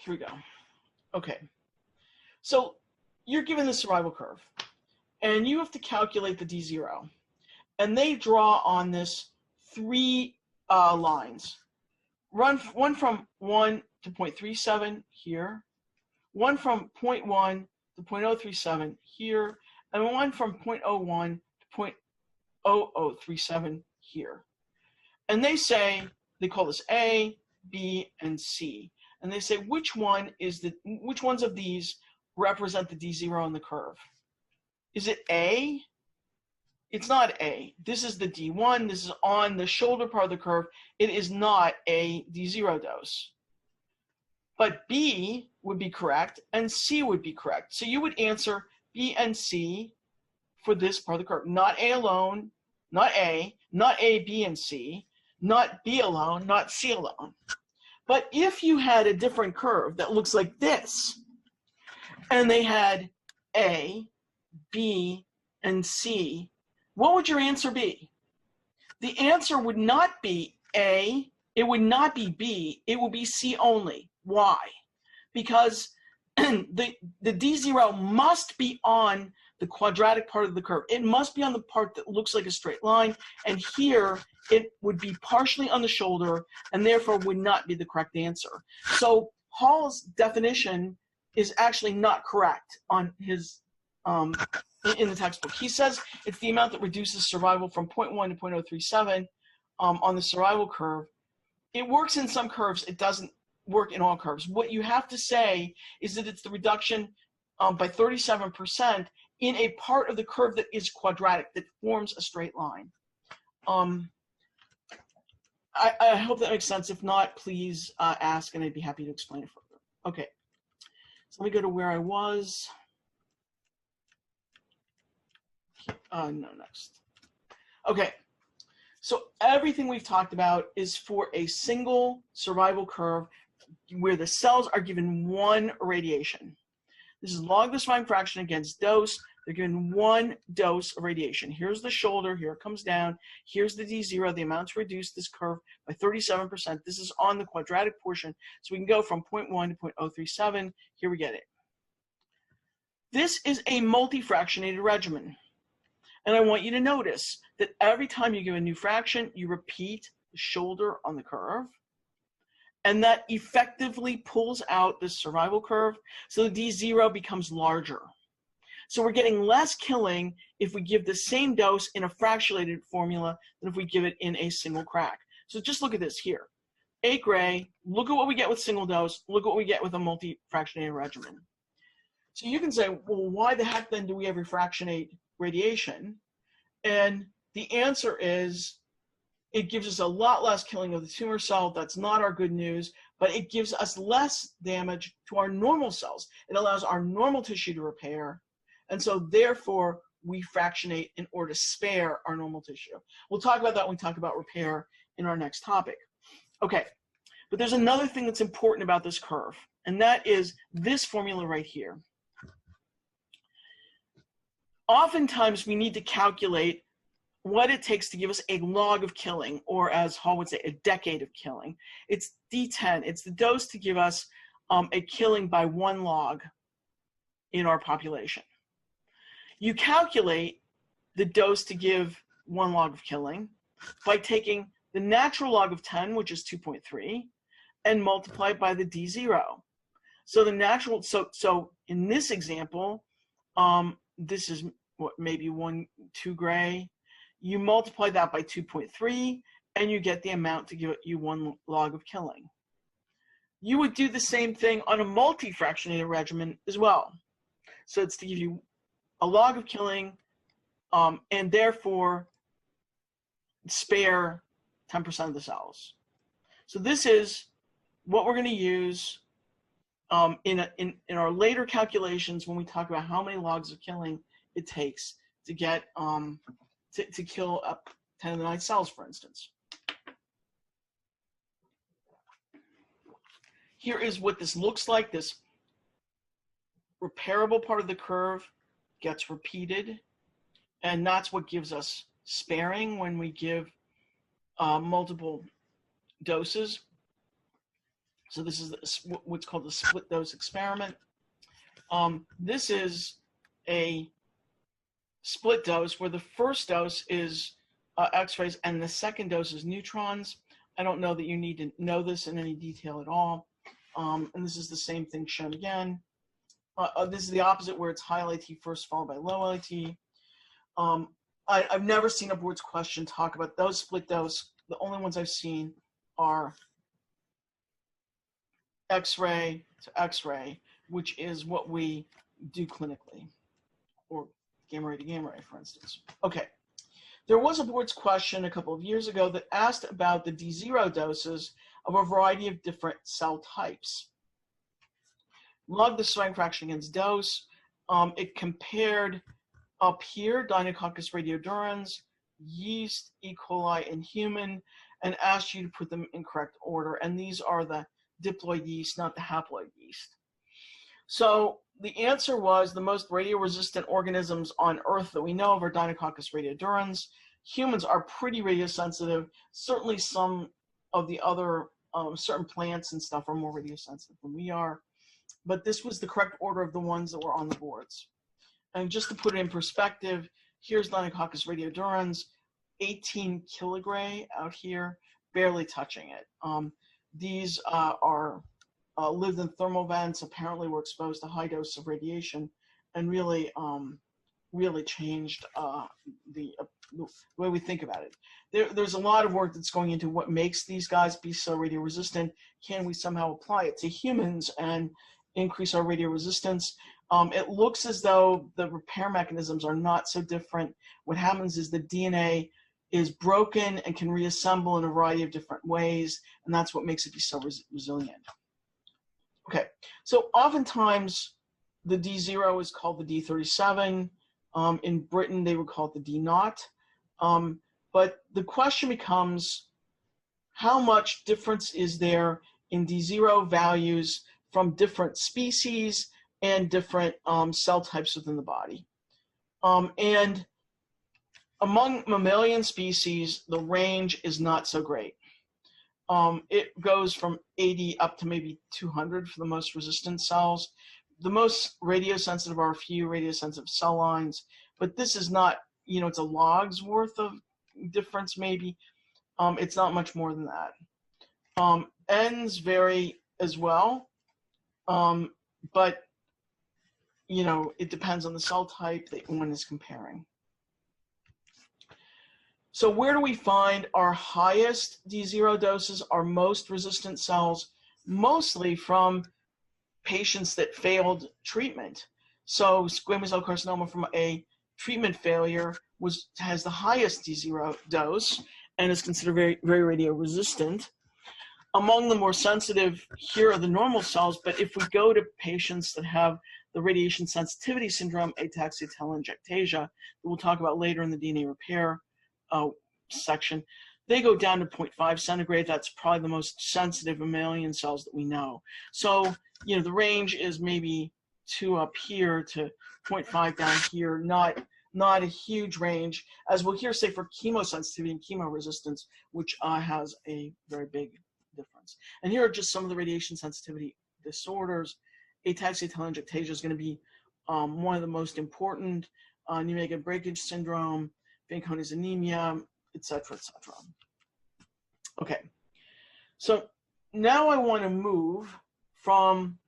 Here we go. Okay, so you're given the survival curve, and you have to calculate the D0, and they draw on this three lines. One from 1 to 0.37 here, one from 0.1 to 0.037 here, and one from 0.01 to 0.0037 here. And they say, they call this A, B, and C. And they say which ones of these represent the D0 on the curve? Is it A? It's not A. This is the D1. This is on the shoulder part of the curve. It is not a D0 dose. But B would be correct, and C would be correct. So you would answer B and C for this part of the curve. Not A alone, not A, B and C, not B alone, not C alone. But if you had a different curve that looks like this, and they had A, B, and C, what would your answer be? The answer would not be A, it would not be B, it would be C only. Why? Because the D0 must be on the quadratic part of the curve. It must be on the part that looks like a straight line, and here it would be partially on the shoulder and therefore would not be the correct answer. So Hall's definition is actually not correct on his in the textbook. He says it's the amount that reduces survival from 0.1 to 0.037 on the survival curve. It works in some curves. It doesn't work in all curves. What you have to say is that it's the reduction by 37% in a part of the curve that is quadratic, that forms a straight line. I hope that makes sense. If not, please ask, and I'd be happy to explain it further. Okay, so let me go to where I was. No, next. Okay, so everything we've talked about is for a single survival curve where the cells are given one irradiation. This is log the surviving fraction against dose. They're given one dose of radiation. Here's the shoulder, here it comes down. Here's the D0, the amount to reduce this curve by 37%. This is on the quadratic portion. So we can go from 0.1 to 0.037. Here we get it. This is a multi-fractionated regimen. And I want you to notice that every time you give a new fraction, you repeat the shoulder on the curve. And that effectively pulls out the survival curve, so the D0 becomes larger. So we're getting less killing if we give the same dose in a fractionated formula than if we give it in a single crack. So just look at this here. 8 gray, look at what we get with single dose, look at what we get with a multi-fractionated regimen. So you can say, well, why the heck then do we ever fractionate radiation? And the answer is, it gives us a lot less killing of the tumor cell. That's not our good news, but it gives us less damage to our normal cells. It allows our normal tissue to repair, and so therefore we fractionate in order to spare our normal tissue. We'll talk about that when we talk about repair in our next topic. Okay, but there's another thing that's important about this curve, and that is this formula right here. Oftentimes we need to calculate what it takes to give us a log of killing, or as Hall would say, a decade of killing. It's D10. It's the dose to give us a killing by 1 log in our population. You calculate the dose to give 1 log of killing by taking the natural log of 10, which is 2.3, and multiply it by the D0. So the natural, so in this example, this is what, maybe 2 gray. You multiply that by 2.3, and you get the amount to give you 1 log of killing. You would do the same thing on a multi-fractionated regimen as well. So it's to give you a log of killing, and therefore spare 10% of the cells. So this is what we're going to use in our later calculations when we talk about how many logs of killing it takes to get to kill up 10 to the 9 cells, for instance. Here is what this looks like. This repairable part of the curve gets repeated, and that's what gives us sparing when we give multiple doses. So this is what's called the split dose experiment. This is a split dose where the first dose is X-rays and the second dose is neutrons. I don't know that you need to know this in any detail at all. And this is the same thing shown again. This is the opposite, where it's high LIT first followed by low LIT. I've never seen a board's question talk about those split dose. The only ones I've seen are X-ray to X-ray, which is what we do clinically, or gamma ray to gamma ray, for instance. Okay, there was a board's question a couple of years ago that asked about the D0 doses of a variety of different cell types. Log the surviving fraction against dose. It compared up here Deinococcus radiodurans, yeast, E. coli, and human, and asked you to put them in correct order. And these are the diploid yeast, not the haploid yeast. So the answer was the most radio-resistant organisms on Earth that we know of are Deinococcus radiodurans. Humans are pretty radiosensitive. Certainly some of the other certain plants and stuff are more radiosensitive than we are. But this was the correct order of the ones that were on the boards. And just to put it in perspective, here's Deinococcus radiodurans, 18 kilogray out here, barely touching it. These lived in thermal vents, apparently were exposed to high dose of radiation, and really changed the way we think about it. There's a lot of work that's going into what makes these guys be so radio resistant. Can we somehow apply it to humans and increase our radio resistance? It looks as though the repair mechanisms are not so different. What happens is the DNA is broken and can reassemble in a variety of different ways, and that's what makes it be so resilient. Okay, so oftentimes the D0 is called the D37. In Britain, they would call it the D0. But the question becomes, how much difference is there in D0 values from different species and different cell types within the body? And among mammalian species, the range is not so great. It goes from 80 up to maybe 200 for the most resistant cells. The most radiosensitive are a few radiosensitive cell lines, but this is not, it's a log's worth of difference maybe. It's not much more than that. Ends vary as well, but it depends on the cell type that one is comparing. So where do we find our highest D0 doses, our most resistant cells? Mostly from patients that failed treatment. So squamous cell carcinoma from a treatment failure has the highest D0 dose and is considered very, very radio resistant. Among the more sensitive, here are the normal cells, but if we go to patients that have the radiation sensitivity syndrome, ataxia telangiectasia, that we'll talk about later in the DNA repair section, they go down to 0.5 centigrade. That's probably the most sensitive mammalian cells that we know. So, the range is maybe 2 up here to 0.5 down here, not a huge range, as we'll hear say for chemosensitivity and chemoresistance, which has a very big difference. And here are just some of the radiation sensitivity disorders. Ataxia telangiectasia is going to be one of the most important, pneumatic breakage syndrome, Fanconi's anemia, etc., etc. Okay, so now I want to move from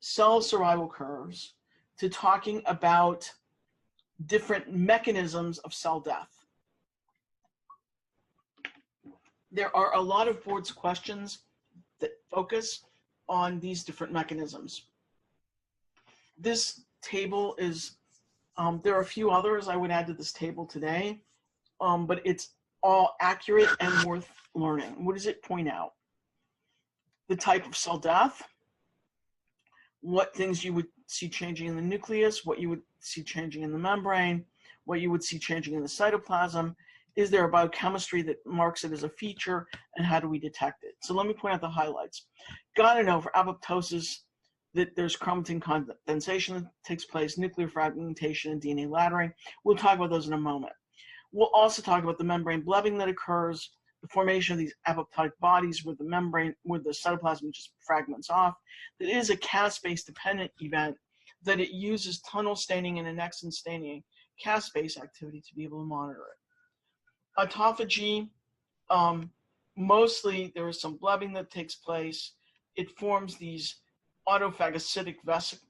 cell survival curves to talking about different mechanisms of cell death. There are a lot of boards questions that focus on these different mechanisms. This table is, there are a few others I would add to this table today, but it's all accurate and worth learning. What does it point out? The type of cell death, what things you would see changing in the nucleus, what you would see changing in the membrane, what you would see changing in the cytoplasm. Is there a biochemistry that marks it as a feature, and how do we detect it? So let me point out the highlights. Gotta know for apoptosis that there's chromatin condensation that takes place, nuclear fragmentation, and DNA laddering. We'll talk about those in a moment. We'll also talk about the membrane blebbing that occurs, the formation of these apoptotic bodies where the membrane, where the cytoplasm just fragments off. That is a caspase dependent event, that it uses tunnel staining and annexin staining caspase activity to be able to monitor it. Autophagy, mostly there is some blebbing that takes place. It forms these autophagocytic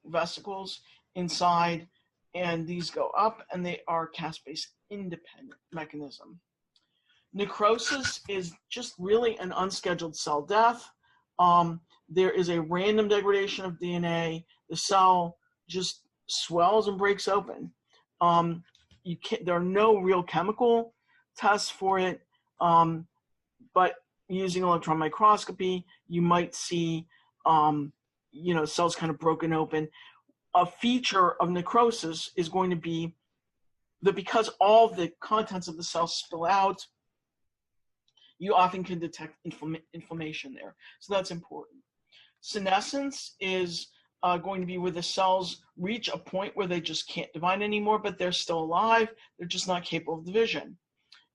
vesicles inside, and these go up, and they are caspase independent mechanism. Necrosis is just really an unscheduled cell death. There is a random degradation of DNA. The cell just swells and breaks open. There are no real chemical tests for it, but using electron microscopy, you might see cells kind of broken open. A feature of necrosis is going to be that because all the contents of the cell spill out, you often can detect inflammation there. So that's important. Senescence is going to be where the cells reach a point where they just can't divide anymore, but they're still alive. They're just not capable of division.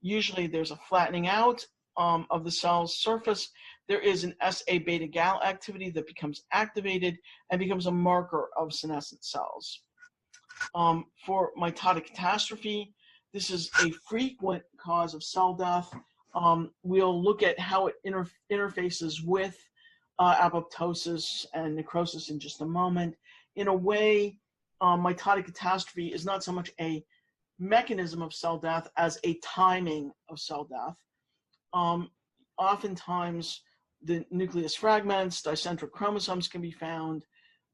Usually there's a flattening out of the cell's surface. There is an SA beta gal activity that becomes activated and becomes a marker of senescent cells. For mitotic catastrophe, this is a frequent cause of cell death. We'll look at how it interfaces with apoptosis and necrosis in just a moment. In a way, mitotic catastrophe is not so much a mechanism of cell death as a timing of cell death. Oftentimes, the nucleus fragments, dicentric chromosomes can be found,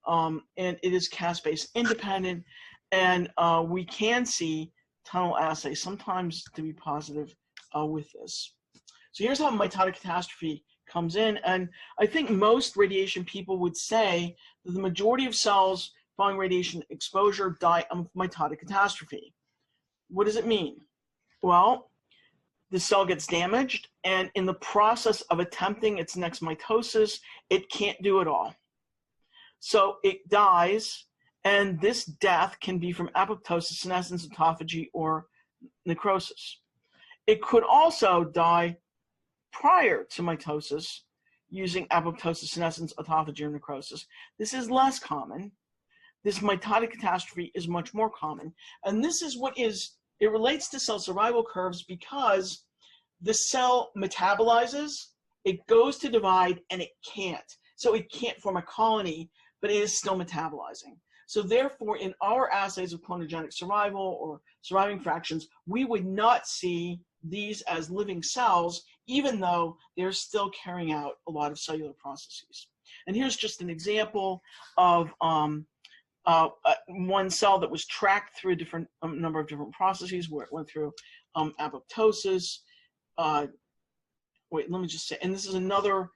and it is caspase independent, and we can see tunnel assays sometimes to be positive with this. So here's how mitotic catastrophe comes in, and I think most radiation people would say that the majority of cells following radiation exposure die of mitotic catastrophe. What does it mean? Well, the cell gets damaged, and in the process of attempting its next mitosis, it can't do it all. So it dies, and this death can be from apoptosis, senescence, autophagy, or necrosis. It could also die prior to mitosis using apoptosis, senescence, autophagy, or necrosis. This is less common. This mitotic catastrophe is much more common. And this is what is, it relates to cell survival curves because the cell metabolizes, it goes to divide, and it can't. So it can't form a colony, but it is still metabolizing. So therefore, in our assays of clonogenic survival or surviving fractions, we would not see these as living cells, even though they're still carrying out a lot of cellular processes. And here's just an example of one cell that was tracked through a different number of different processes where it went through apoptosis. Wait, let me just say, and this is another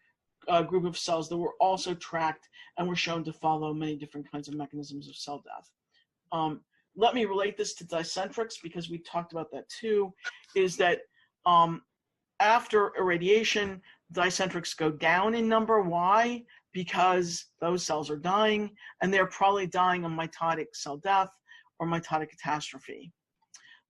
group of cells that were also tracked and were shown to follow many different kinds of mechanisms of cell death. Let me relate this to dicentrics because we talked about that too, is that after irradiation, dicentrics go down in number. Why? Because those cells are dying, and they're probably dying of mitotic cell death or mitotic catastrophe.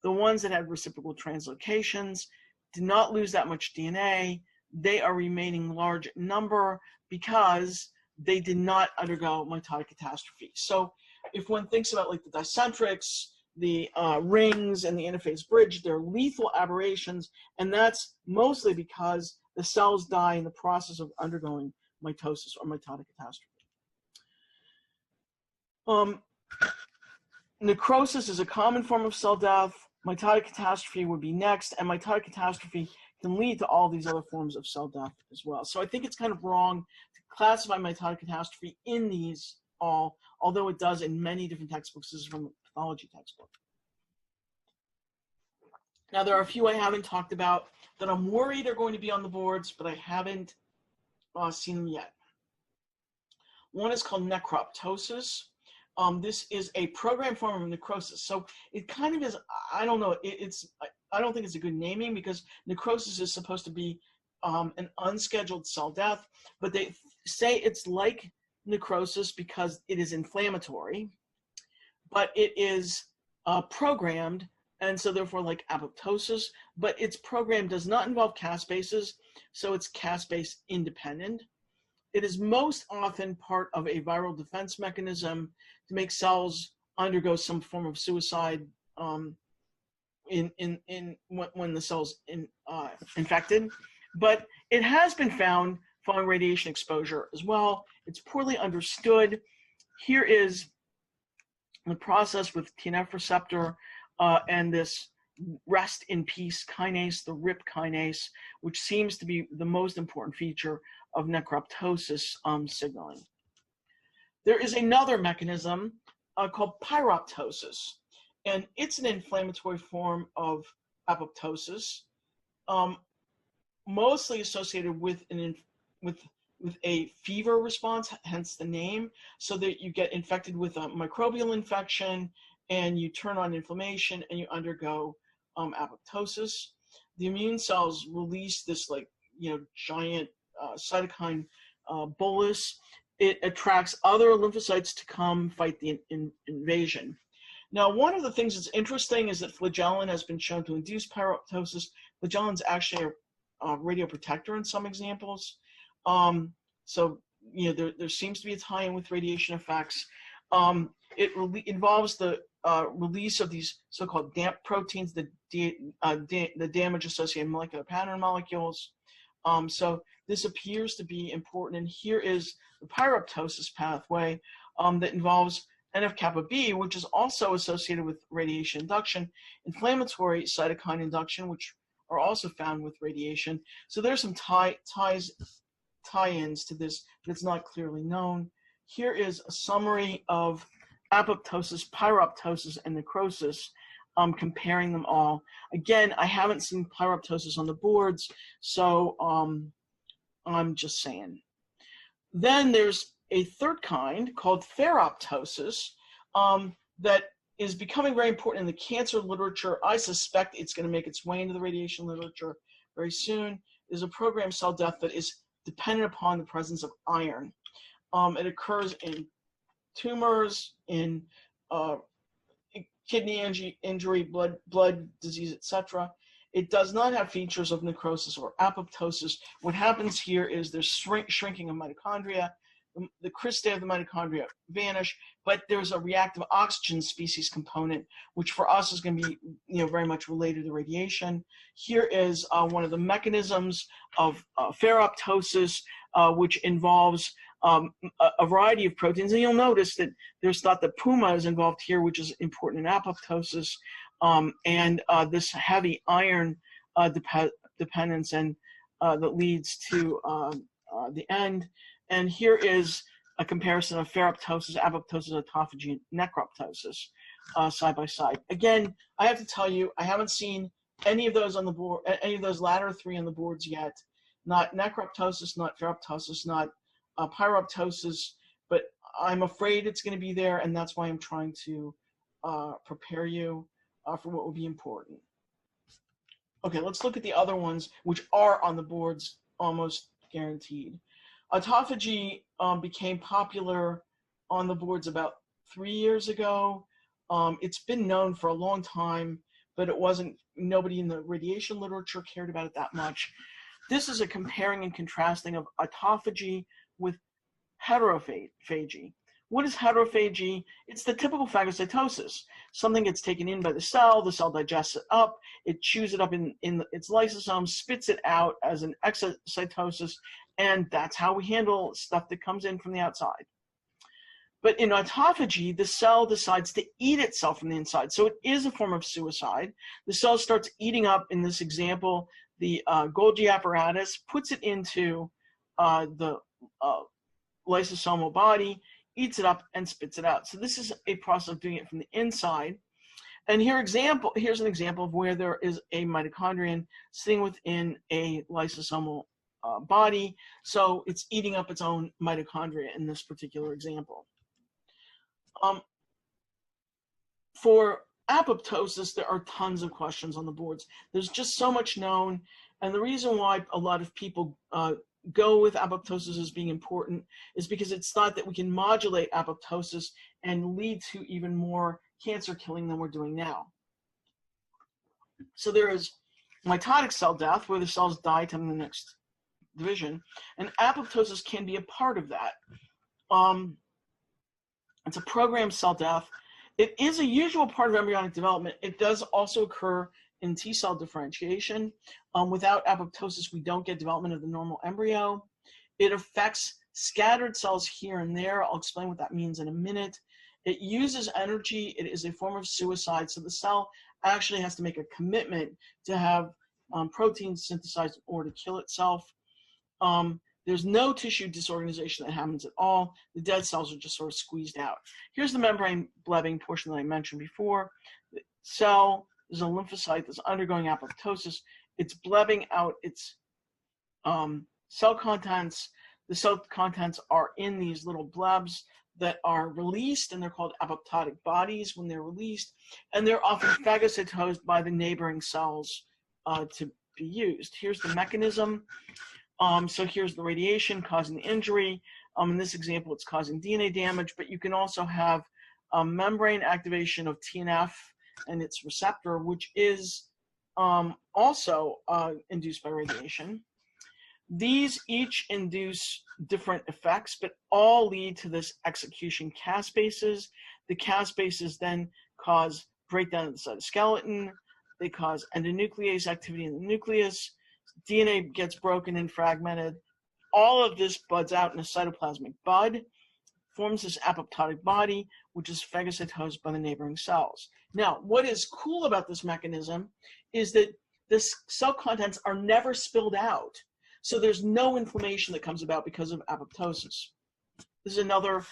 The ones that had reciprocal translocations did not lose that much DNA. They are remaining large in number because they did not undergo mitotic catastrophe. So if one thinks about like the dicentrics, the rings, and the interphase bridge, they're lethal aberrations, and that's mostly because the cells die in the process of undergoing mitosis or mitotic catastrophe. Necrosis is a common form of cell death. Mitotic catastrophe would be next, and mitotic catastrophe can lead to all these other forms of cell death as well. So I think it's kind of wrong to classify mitotic catastrophe in these all, although it does in many different textbooks. This is from a pathology textbook. Now, there are a few I haven't talked about that I'm worried are going to be on the boards, but I haven't seen them yet. One is called necroptosis. This is a programmed form of necrosis. So it kind of is, I don't know, I don't think it's a good naming because necrosis is supposed to be an unscheduled cell death, but they say it's like necrosis because it is inflammatory, but it is programmed, and so therefore like apoptosis, but its program does not involve caspases, so it's caspase independent. It is most often part of a viral defense mechanism to make cells undergo some form of suicide when the cell's infected. But it has been found following radiation exposure as well. It's poorly understood. Here is the process with TNF receptor and this rest in peace kinase, the RIP kinase, which seems to be the most important feature of necroptosis signaling. There is another mechanism called pyroptosis, and it's an inflammatory form of apoptosis, mostly associated with a fever response, hence the name, so that you get infected with a microbial infection and you turn on inflammation and you undergo apoptosis. The immune cells release this like giant cytokine bolus, it attracts other lymphocytes to come fight the invasion. Now, one of the things that's interesting is that flagellin has been shown to induce pyroptosis. Flagellin is actually a radioprotector in some examples. So, there seems to be a tie-in with radiation effects. It involves the release of these so-called DAMP proteins, the damage-associated molecular pattern molecules. So this appears to be important. And here is the pyroptosis pathway that involves NF-kappa B, which is also associated with radiation induction, inflammatory cytokine induction, which are also found with radiation. So there's some tie-ins to this that's not clearly known. Here is a summary of apoptosis, pyroptosis, and necrosis, comparing them all. Again, I haven't seen pyroptosis on the boards, so I'm just saying. Then there's a third kind called pheroptosis that is becoming very important in the cancer literature. I suspect it's going to make its way into the radiation literature very soon. There's a programmed cell death that is dependent upon the presence of iron. It occurs in tumors, in kidney injury, blood disease, etc. It does not have features of necrosis or apoptosis. What happens here is there's shrinking of mitochondria. The cristae of the mitochondria vanish, but there's a reactive oxygen species component, which for us is going to be very much related to radiation. Here is one of the mechanisms of pheroptosis, which involves a variety of proteins. And you'll notice that there's thought that PUMA is involved here, which is important in apoptosis, and this heavy iron dependence and that leads to the end. And here is a comparison of pheroptosis, apoptosis, autophagy, and necroptosis side by side. Again, I have to tell you, I haven't seen any of those on the board, any of those latter three on the boards yet. Not necroptosis, not pheroptosis, not pyroptosis, but I'm afraid it's going to be there, and that's why I'm trying to prepare you for what will be important. Okay, let's look at the other ones, which are on the boards almost guaranteed. Autophagy became popular on the boards about 3 years ago. It's been known for a long time, but nobody in the radiation literature cared about it that much. This is a comparing and contrasting of autophagy with heterophagy. What is heterophagy? It's the typical phagocytosis. Something gets taken in by the cell digests it up, it chews it up in its lysosome, spits it out as an exocytosis, and that's how we handle stuff that comes in from the outside. But in autophagy, the cell decides to eat itself from the inside. So it is a form of suicide. The cell starts eating up, in this example, the Golgi apparatus, puts it into the lysosomal body, eats it up, and spits it out. So this is a process of doing it from the inside. And here's an example of where there is a mitochondrion sitting within a lysosomal body. So it's eating up its own mitochondria in this particular example. For apoptosis, there are tons of questions on the boards. There's just so much known. And the reason why a lot of people go with apoptosis as being important is because it's thought that we can modulate apoptosis and lead to even more cancer killing than we're doing now. So there is mitotic cell death, where the cells die to the next division, and apoptosis can be a part of that. It's a programmed cell death. It is a usual part of embryonic development. It does also occur in T-cell differentiation. Without apoptosis, we don't get development of the normal embryo. It affects scattered cells here and there. I'll explain what that means in a minute. It uses energy. It is a form of suicide. So the cell actually has to make a commitment to have proteins synthesized in order to kill itself. There's no tissue disorganization that happens at all. The dead cells are just sort of squeezed out. Here's the membrane blebbing portion that I mentioned before. The cell is a lymphocyte that's undergoing apoptosis. It's blebbing out its cell contents. The cell contents are in these little blebs that are released, and they're called apoptotic bodies when they're released, and they're often phagocytosed by the neighboring cells to be used. Here's the mechanism. So here's the radiation causing the injury. In this example, it's causing DNA damage, but you can also have membrane activation of TNF and its receptor, which is also induced by radiation. These each induce different effects, but all lead to this execution caspases. The caspases then cause breakdown of the cytoskeleton. They cause endonuclease activity in the nucleus. DNA gets broken and fragmented. All of this buds out in a cytoplasmic bud, forms this apoptotic body, which is phagocytosed by the neighboring cells. Now, what is cool about this mechanism is that the cell contents are never spilled out. So there's no inflammation that comes about because of apoptosis. This is another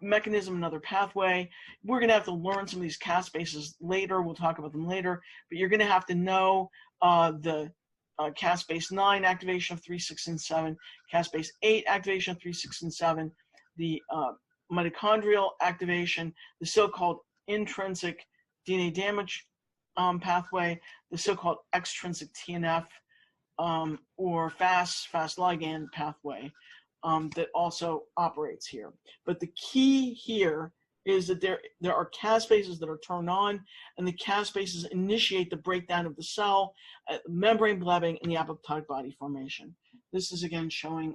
mechanism, another pathway. We're going to have to learn some of these caspases later. We'll talk about them later. But you're going to have to know the caspase 9 activation of 3, 6, and 7, caspase 8 activation of 3, 6, and 7, the mitochondrial activation, the so-called intrinsic DNA damage pathway, the so-called extrinsic TNF or fast ligand pathway that also operates here. But the key here is that there are caspases that are turned on, and the caspases initiate the breakdown of the cell, membrane blebbing, and the apoptotic body formation. This is again showing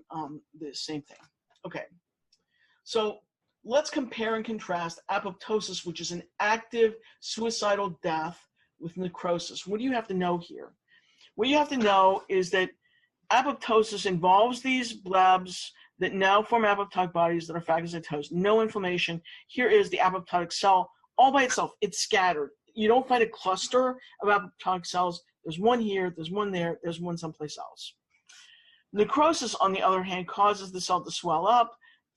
the same thing. Okay, so let's compare and contrast apoptosis, which is an active suicidal death, with necrosis. What do you have to know here? What you have to know is that apoptosis involves these blebs that now form apoptotic bodies that are phagocytosed. No inflammation. Here is the apoptotic cell all by itself. It's scattered. You don't find a cluster of apoptotic cells. There's one here, there's one there, there's one someplace else. Necrosis, on the other hand, causes the cell to swell up,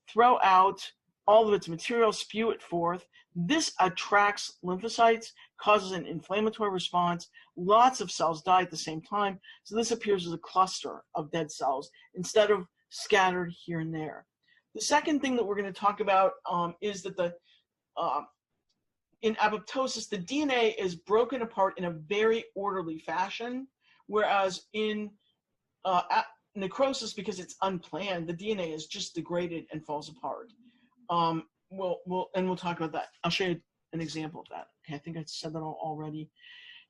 throw out all of its material, spew it forth. This attracts lymphocytes, causes an inflammatory response. Lots of cells die at the same time. So this appears as a cluster of dead cells instead of scattered here and there. The second thing that we're going to talk about is that in apoptosis, the DNA is broken apart in a very orderly fashion, whereas in necrosis, because it's unplanned, the DNA is just degraded and falls apart. We'll talk about that. I'll show you an example of that. Okay, I think I said that already.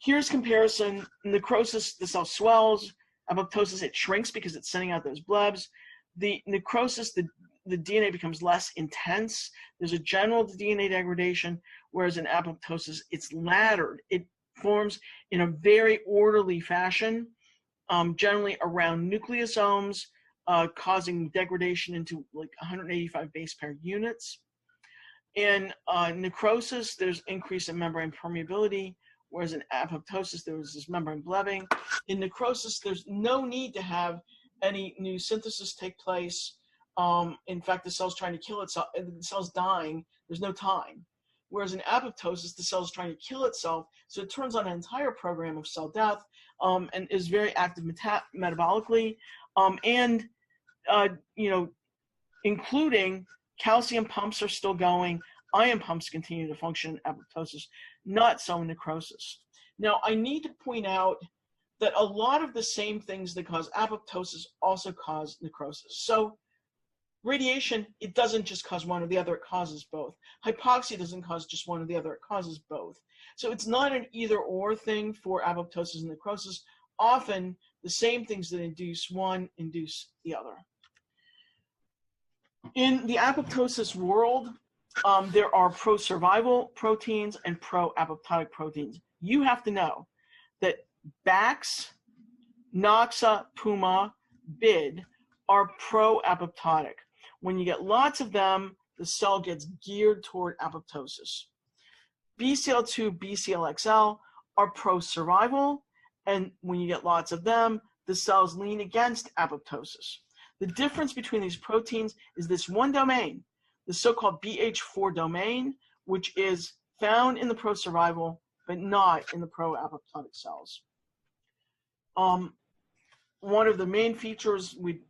Here's comparison. Necrosis, the cell swells. Apoptosis, it shrinks because it's sending out those blebs. The necrosis, the DNA becomes less intense. There's a general DNA degradation, whereas in apoptosis, it's laddered. It forms in a very orderly fashion, generally around nucleosomes, causing degradation into like 185 base pair units. In necrosis, there's increase in membrane permeability, whereas in apoptosis, there was this membrane blebbing. In necrosis, there's no need to have any new synthesis take place. In fact, the cell's trying to kill itself, the cell's dying, there's no time. Whereas in apoptosis, the cell's trying to kill itself, so it turns on an entire program of cell death and is very active metabolically, including calcium pumps are still going, ion pumps continue to function in apoptosis, not so in necrosis. Now, I need to point out that a lot of the same things that cause apoptosis also cause necrosis. So radiation, it doesn't just cause one or the other, it causes both. Hypoxia doesn't cause just one or the other, it causes both. So it's not an either or thing for apoptosis and necrosis. Often the same things that induce one induce the other. In the apoptosis world, there are pro-survival proteins and pro-apoptotic proteins. You have to know that BAX, NOXA, PUMA, BID are pro-apoptotic. When you get lots of them, the cell gets geared toward apoptosis. BCL2, BCLXL are pro-survival, and when you get lots of them, the cells lean against apoptosis. The difference between these proteins is this one domain, the so-called BH4 domain, which is found in the pro-survival, but not in the pro-apoptotic cells. One of the main features, we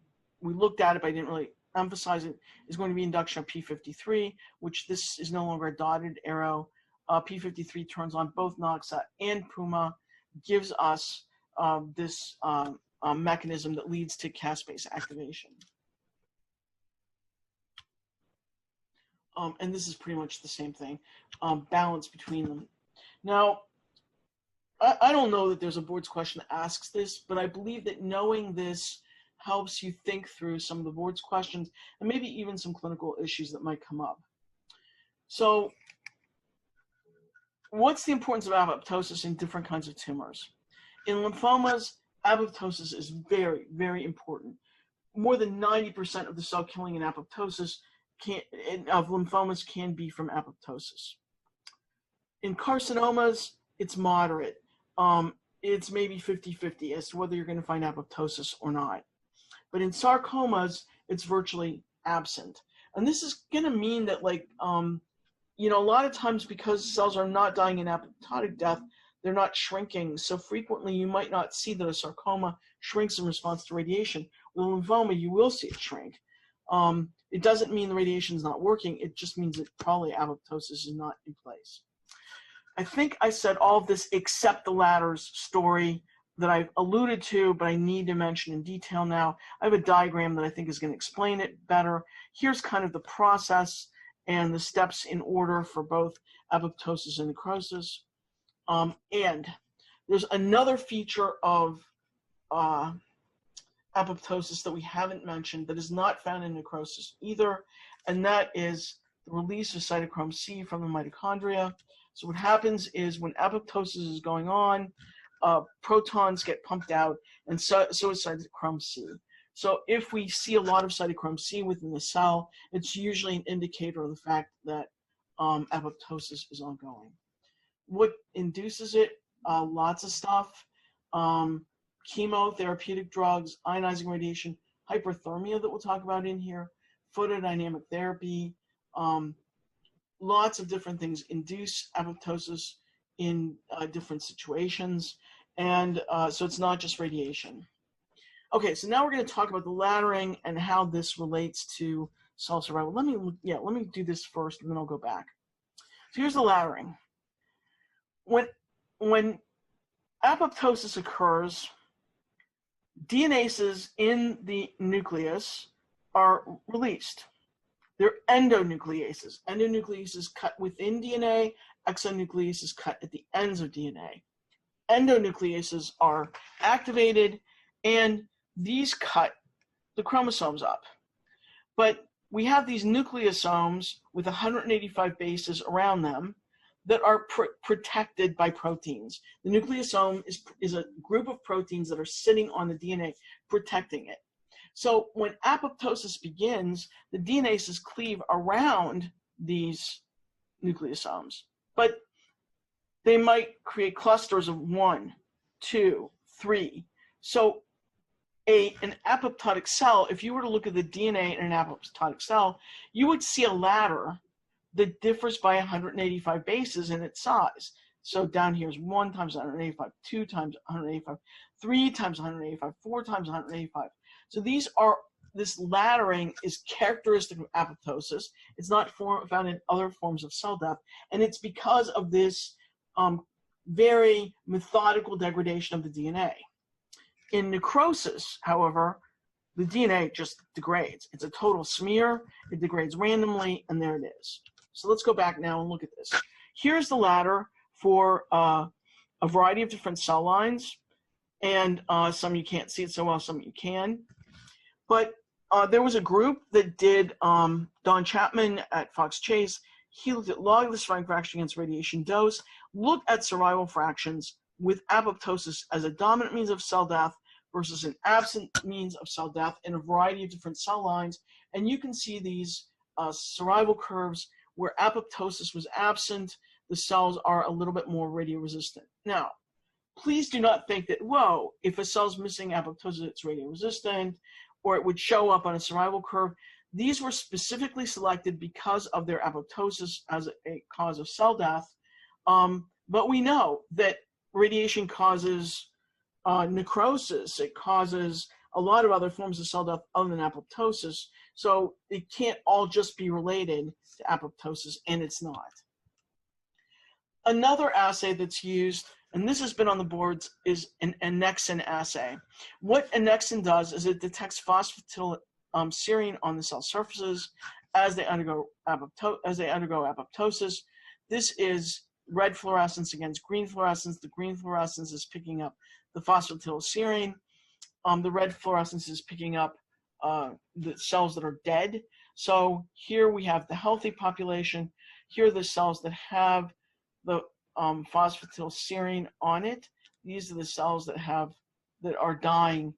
looked at it, but I didn't really emphasize it, is going to be induction of P53, which this is no longer a dotted arrow. P53 turns on both NOXA and PUMA, gives us this mechanism that leads to caspase activation. And this is pretty much the same thing, balance between them. Now, I don't know that there's a board's question that asks this, but I believe that knowing this helps you think through some of the board's questions and maybe even some clinical issues that might come up. So what's the importance of apoptosis in different kinds of tumors? In lymphomas, apoptosis is very, very important. More than 90% of the cell killing in apoptosis of lymphomas can be from apoptosis. In carcinomas, it's moderate. It's maybe 50-50 as to whether you're going to find apoptosis or not. But in sarcomas, it's virtually absent. And this is going to mean that, like, you know, a lot of times because cells are not dying in apoptotic death, they're not shrinking. So frequently you might not see that a sarcoma shrinks in response to radiation. With lymphoma, you will see it shrink. It doesn't mean the radiation is not working. It just means that probably apoptosis is not in place. I think I said all of this except the latter's story that I've alluded to, but I need to mention in detail now. I have a diagram that I think is going to explain it better. Here's kind of the process and the steps in order for both apoptosis and necrosis. And there's another feature of apoptosis that we haven't mentioned that is not found in necrosis either, and that is the release of cytochrome C from the mitochondria. So what happens is when apoptosis is going on, protons get pumped out, and so is cytochrome C. So if we see a lot of cytochrome C within the cell, it's usually an indicator of the fact that apoptosis is ongoing. What induces it? Lots of stuff. Chemotherapeutic drugs, ionizing radiation, hyperthermia that we'll talk about in here, photodynamic therapy, lots of different things induce apoptosis in different situations, and so it's not just radiation. Okay, so now we're going to talk about the laddering and how this relates to cell survival. Let me do this first, and then I'll go back. So here's the laddering. When apoptosis occurs, DNases in the nucleus are released. They're endonucleases. Endonucleases cut within DNA, exonucleases cut at the ends of DNA. Endonucleases are activated, and these cut the chromosomes up. But we have these nucleosomes with 185 bases around them that are protected by proteins. The nucleosome is a group of proteins that are sitting on the DNA, protecting it. So when apoptosis begins, the DNases cleave around these nucleosomes, but they might create clusters of 1, 2, 3. So an apoptotic cell, if you were to look at the DNA in an apoptotic cell, you would see a ladder that differs by 185 bases in its size. So down here is 1 times 185, 2 times 185, 3 times 185, 4 times 185. So this laddering is characteristic of apoptosis. It's not found in other forms of cell death, and it's because of this very methodical degradation of the DNA. In necrosis, however, the DNA just degrades. It's a total smear. It degrades randomly, and there it is. So let's go back now and look at this. Here's the ladder for a variety of different cell lines, and some you can't see it so well, some you can. But there was a group that did, Don Chapman at Fox Chase, he looked at log of the surviving fraction against radiation dose, looked at survival fractions with apoptosis as a dominant means of cell death versus an absent means of cell death in a variety of different cell lines. And you can see these survival curves where apoptosis was absent, the cells are a little bit more radioresistant. Now, please do not think that, whoa, if a cell's missing apoptosis, it's radioresistant, or it would show up on a survival curve. These were specifically selected because of their apoptosis as a cause of cell death. But we know that radiation causes necrosis. It causes a lot of other forms of cell death other than apoptosis. So it can't all just be related to apoptosis, and it's not. Another assay that's used and this has been on the boards, is an annexin assay. What annexin does is it detects phosphatidylserine on the cell surfaces as they undergo apoptosis. This is red fluorescence against green fluorescence. The green fluorescence is picking up the phosphatidylserine. The red fluorescence is picking up the cells that are dead. So here we have the healthy population. Here are the cells that have the phosphatidylserine on it. These are the cells that are dying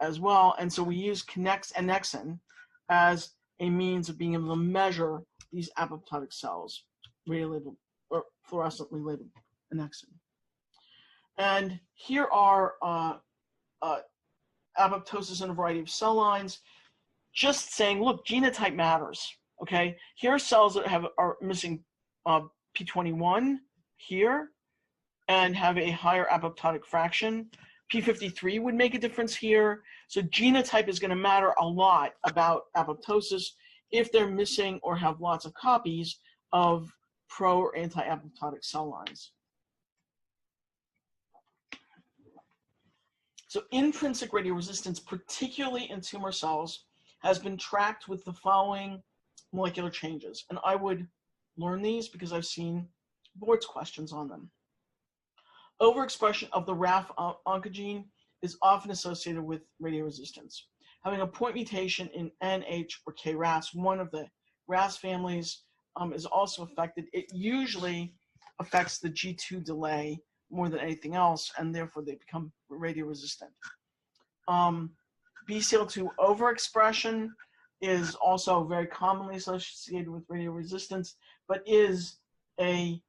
as well. And so we use annexin as a means of being able to measure these apoptotic cells, radiolabeled or fluorescently labeled annexin. And here are apoptosis in a variety of cell lines, just saying, look, genotype matters. Okay, here are cells that are missing P21 here and have a higher apoptotic fraction. P53 would make a difference here. So genotype is going to matter a lot about apoptosis if they're missing or have lots of copies of pro or anti-apoptotic cell lines. So intrinsic radioresistance, particularly in tumor cells, has been tracked with the following molecular changes. And I would learn these because I've seen boards questions on them. Overexpression of the RAF oncogene is often associated with radioresistance. Having a point mutation in NH or KRAS, one of the RAS families, is also affected. It usually affects the G2 delay more than anything else, and therefore they become radioresistant. BCL2 overexpression is also very commonly associated with radioresistance, but is an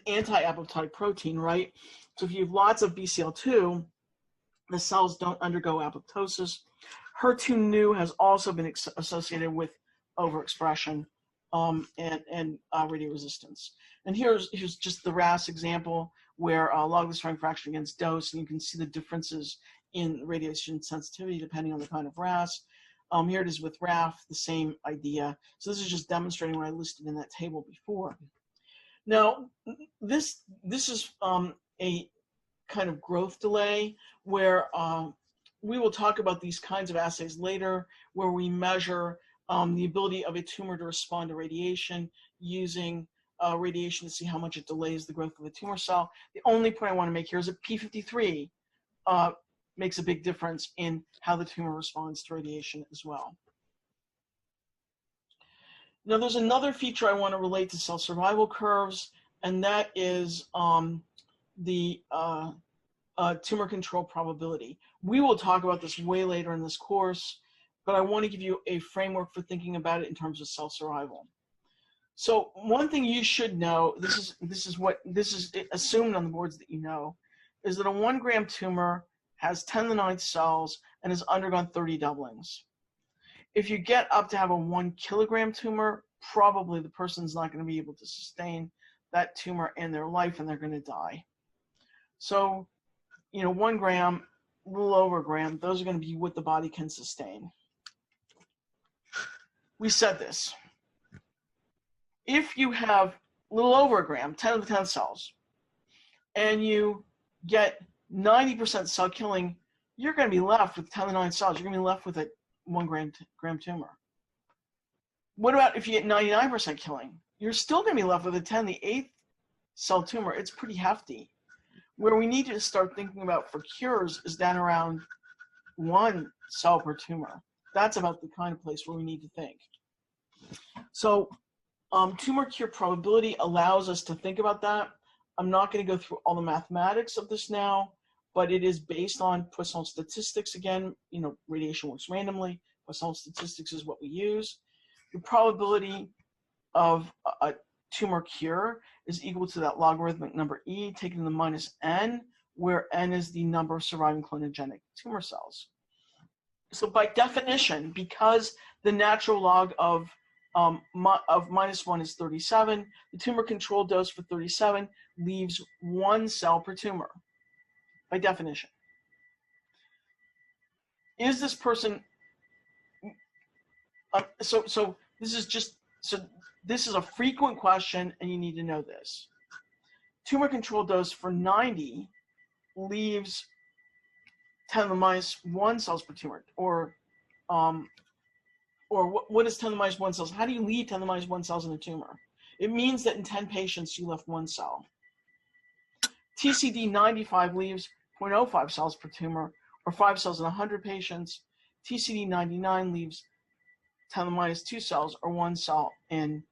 anti-apoptotic protein, right? So if you have lots of BCL2, the cells don't undergo apoptosis. HER2/neu has also been associated with overexpression and radioresistance. And here's just the RAS example where log the strong fraction against dose, and you can see the differences in radiation sensitivity depending on the kind of RAS. Here it is with RAF, the same idea. So this is just demonstrating what I listed in that table before. Now, this is a kind of growth delay where we will talk about these kinds of assays later, where we measure the ability of a tumor to respond to radiation using radiation to see how much it delays the growth of the tumor cell. The only point I want to make here is that P53 makes a big difference in how the tumor responds to radiation as well. Now, there's another feature I want to relate to cell survival curves, and that is the tumor control probability. We will talk about this way later in this course, but I want to give you a framework for thinking about it in terms of cell survival. So one thing you should know, this is assumed on the boards that you know, is that a 1 gram tumor has 10 to the 9th cells and has undergone 30 doublings. If you get up to have a 1 kilogram tumor, probably the person's not going to be able to sustain that tumor in their life and they're going to die. So, 1 gram, a little over a gram, those are going to be what the body can sustain. We said this. If you have a little over a gram, 10 to the 10th cells, and you get 90% cell killing, you're going to be left with 10 to the 9th cells. You're going to be left with a 1 gram tumor. What about if you get 99% killing? You're still going to be left with a 10 to the 8th cell tumor. It's pretty hefty. Where we need to start thinking about for cures is down around 1 cell per tumor. That's about the kind of place where we need to think. So tumor cure probability allows us to think about that. I'm not going to go through all the mathematics of this now, but it is based on Poisson statistics. Again, radiation works randomly. Poisson statistics is what we use. The probability of a tumor cure is equal to that logarithmic number E taken to the minus n, where n is the number of surviving clonogenic tumor cells. So by definition, because the natural log of -1 is 37, the tumor control dose for 37 leaves 1 cell per tumor, by definition. Is this person, so this is just, so This is a frequent question, and you need to know this. Tumor control dose for 90 leaves 10 to the minus 1 cells per tumor, or what is 10 to the minus 1 cells? How do you leave 10 to the minus 1 cells in a tumor? It means that in 10 patients, you left 1 cell. TCD 95 leaves 0.05 cells per tumor, or 5 cells in 100 patients. TCD 99 leaves 10 to the minus 2 cells, or 1 cell in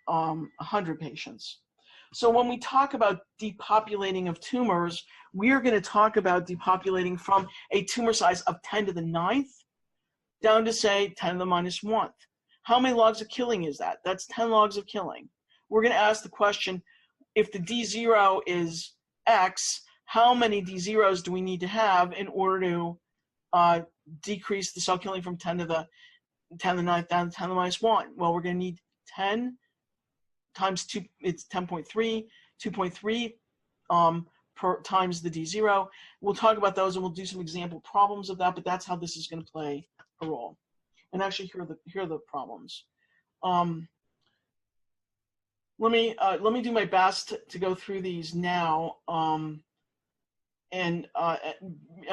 100 patients. So when we talk about depopulating of tumors, we are going to talk about depopulating from a tumor size of 10 to the 9th down to, say, 10 to the minus 1th. How many logs of killing is that? That's 10 logs of killing. We're going to ask the question, if the D0 is X, how many D0s do we need to have in order to decrease the cell killing from 10 to the 9th down to 10 to the minus 1? Well, we're going to need 10 times 2, it's 10.3, 2.3 per times the D0. We'll talk about those, and we'll do some example problems of that, but that's how this is going to play a role. And actually, here are the problems. Let me do my best to go through these now, I mean,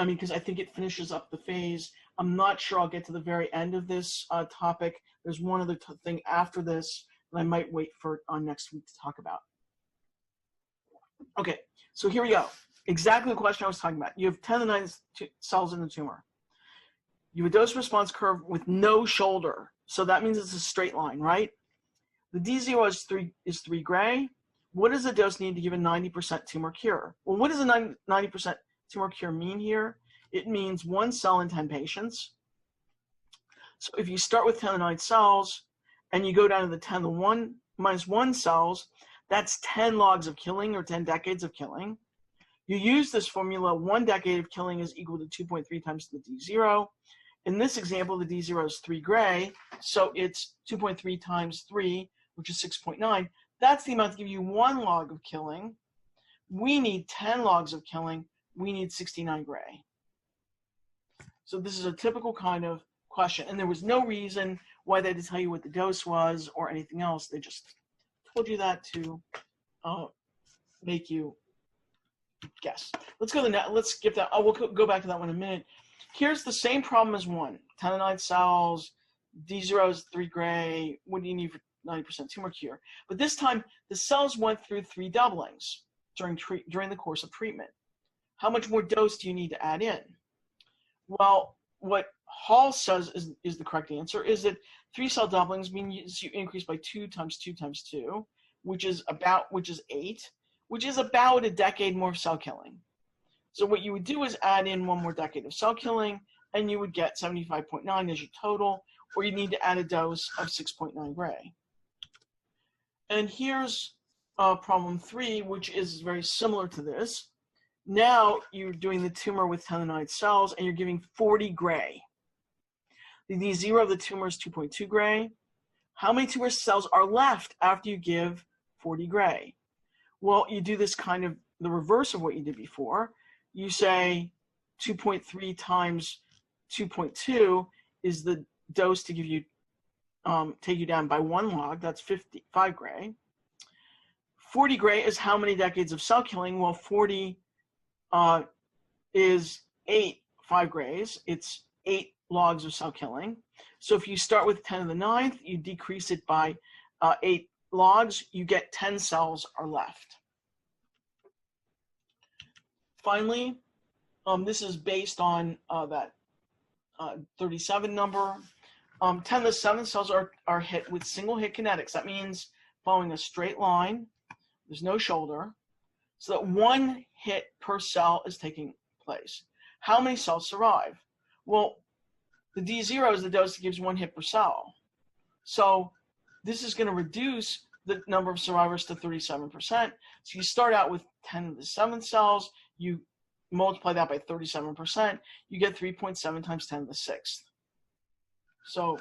because I think it finishes up the phase. I'm not sure I'll get to the very end of this topic. There's one other thing after this that I might wait for next week to talk about. Okay, so here we go. Exactly the question I was talking about. You have 10 to the 9 cells in the tumor. You have a dose response curve with no shoulder. So that means it's a straight line, right? The D0 is 3 gray. What does the dose need to give a 90% tumor cure? Well, what does a 90% tumor cure mean here? It means 1 cell in 10 patients. So if you start with 10 to the 9 cells and you go down to the 10 to the 1 minus 1 cells, that's 10 logs of killing, or 10 decades of killing. You use this formula, 1 decade of killing is equal to 2.3 times the D0. In this example, the D0 is 3 gray, so it's 2.3 times 3, which is 6.9. That's the amount to give you 1 log of killing. We need 10 logs of killing. We need 69 gray. So this is a typical kind of question, and there was no reason why they had to tell you what the dose was or anything else. They just told you that to make you guess. Let's go to the let's skip that. We'll go back to that one in a minute. Here's the same problem as 1. 10 to 9 cells, D0 is 3 gray. What do you need for 90% tumor cure? But this time, the cells went through 3 doublings during the course of treatment. How much more dose do you need to add in? Well, what Hall says is the correct answer, is that 3 cell doublings means you increase by 2 times 2 times 2, which is 8, which is about a decade more of cell killing. So what you would do is add in 1 more decade of cell killing, and you would get 75.9 as your total, or you need to add a dose of 6.9 gray. And here's problem 3, which is very similar to this. Now you're doing the tumor with 10 to the 9 cells, and you're giving 40 gray. The D0 of the tumor is 2.2 gray. How many tumor cells are left after you give 40 gray? Well, you do this kind of the reverse of what you did before. You say 2.3 times 2.2 is the dose to give you take you down by 1 log. That's 5 gray. 40 gray is how many decades of cell killing? Well, 40 is 5 grays. It's 8 logs of cell killing. So if you start with 10 to the 9th, you decrease it by 8 logs, you get 10 cells are left. Finally, this is based on that 37 number. 10 to the 7th cells are hit with single hit kinetics. That means following a straight line, there's no shoulder, so that 1 hit per cell is taking place. How many cells survive? Well, the D0 is the dose that gives 1 hit per cell. So this is going to reduce the number of survivors to 37%. So you start out with 10 to the 7th cells, you multiply that by 37%, you get 3.7 times 10 to the 6th. So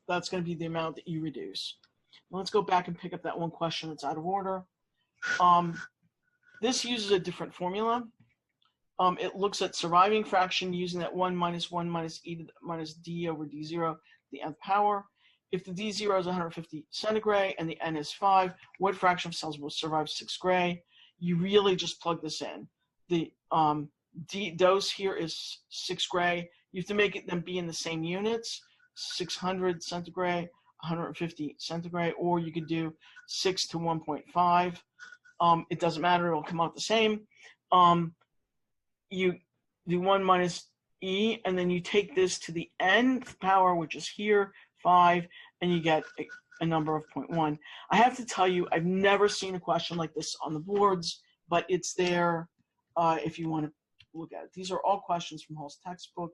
that's going to be the amount that you reduce. Now let's go back and pick up that one question that's out of order. This uses a different formula. It looks at surviving fraction using that 1 minus 1 minus e to the minus d over d0, the nth power. if the D0 is 150 centigrade and the N is 5, what fraction of cells will survive 6 gray? You really just plug this in. The dose here is 6 gray. You have to make them be in the same units, 600 centigrade, 150 centigrade, or you could do 6 to 1.5. It doesn't matter, it'll come out the same. You do 1 minus E, and then you take this to the nth power, which is here, 5, and you get a number of 0.1. I have to tell you, I've never seen a question like this on the boards, but it's there if you want to look at it. These are all questions from Hall's textbook.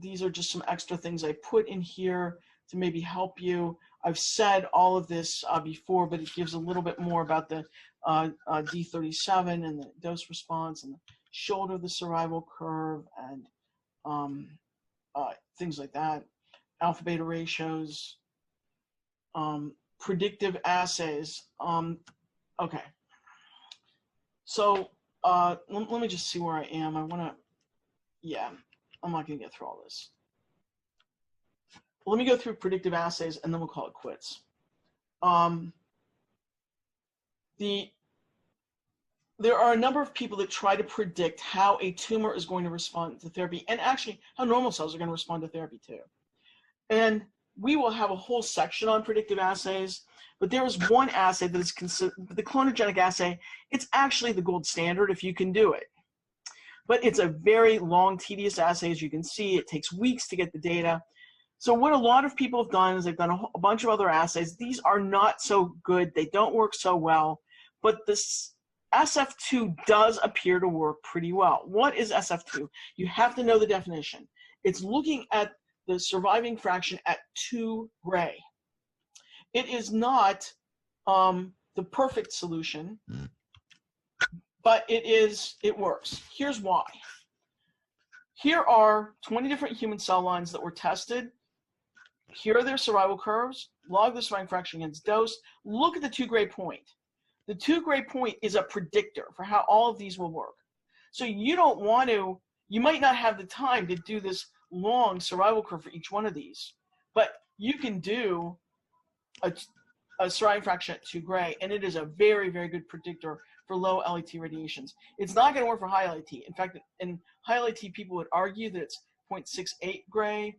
These are just some extra things I put in here to maybe help you. I've said all of this before, but it gives a little bit more about the D37 and the dose response and the shoulder of the survival curve and things like that. Alpha beta ratios, predictive assays. Okay. So let me just see where I am. I want to, yeah, I'm not going to get through all this. Let me go through predictive assays and then we'll call it quits. There are a number of people that try to predict how a tumor is going to respond to therapy, and actually how normal cells are going to respond to therapy too. And we will have a whole section on predictive assays, but there is one assay that is considered, the clonogenic assay. It's actually the gold standard if you can do it. But it's a very long, tedious assay, as you can see. It takes weeks to get the data. So what a lot of people have done is they've done a bunch of other assays. These are not so good. They don't work so well. But this SF2 does appear to work pretty well. What is SF2? You have to know the definition. It's looking at the surviving fraction at 2 gray. It is not the perfect solution, but it works. Here's why. Here are 20 different human cell lines that were tested. Here are their survival curves. Log the surviving fraction against dose. Look at the 2 gray point. The 2 gray point is a predictor for how all of these will work. So you don't want to, you might not have the time to do this long survival curve for each one of these, but you can do a surviving fraction at 2 gray, and it is a very, very good predictor for low LET radiations. It's not going to work for high LET. In fact, in high LET, people would argue that it's 0.68 gray.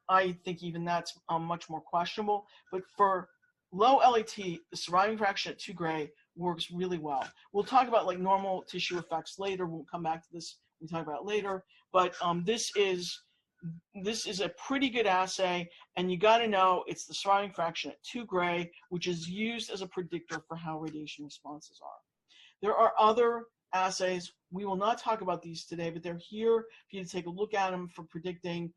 I think even that's much more questionable. But for low LET, the surviving fraction at 2 gray works really well. We'll talk about like normal tissue effects later. We'll come back to this. We'll talk about it later. But this is a pretty good assay, and you got to know it's the surviving fraction at 2 gray, which is used as a predictor for how radiation responses are. There are other assays. We will not talk about these today, but they're here for you to take a look at them for predicting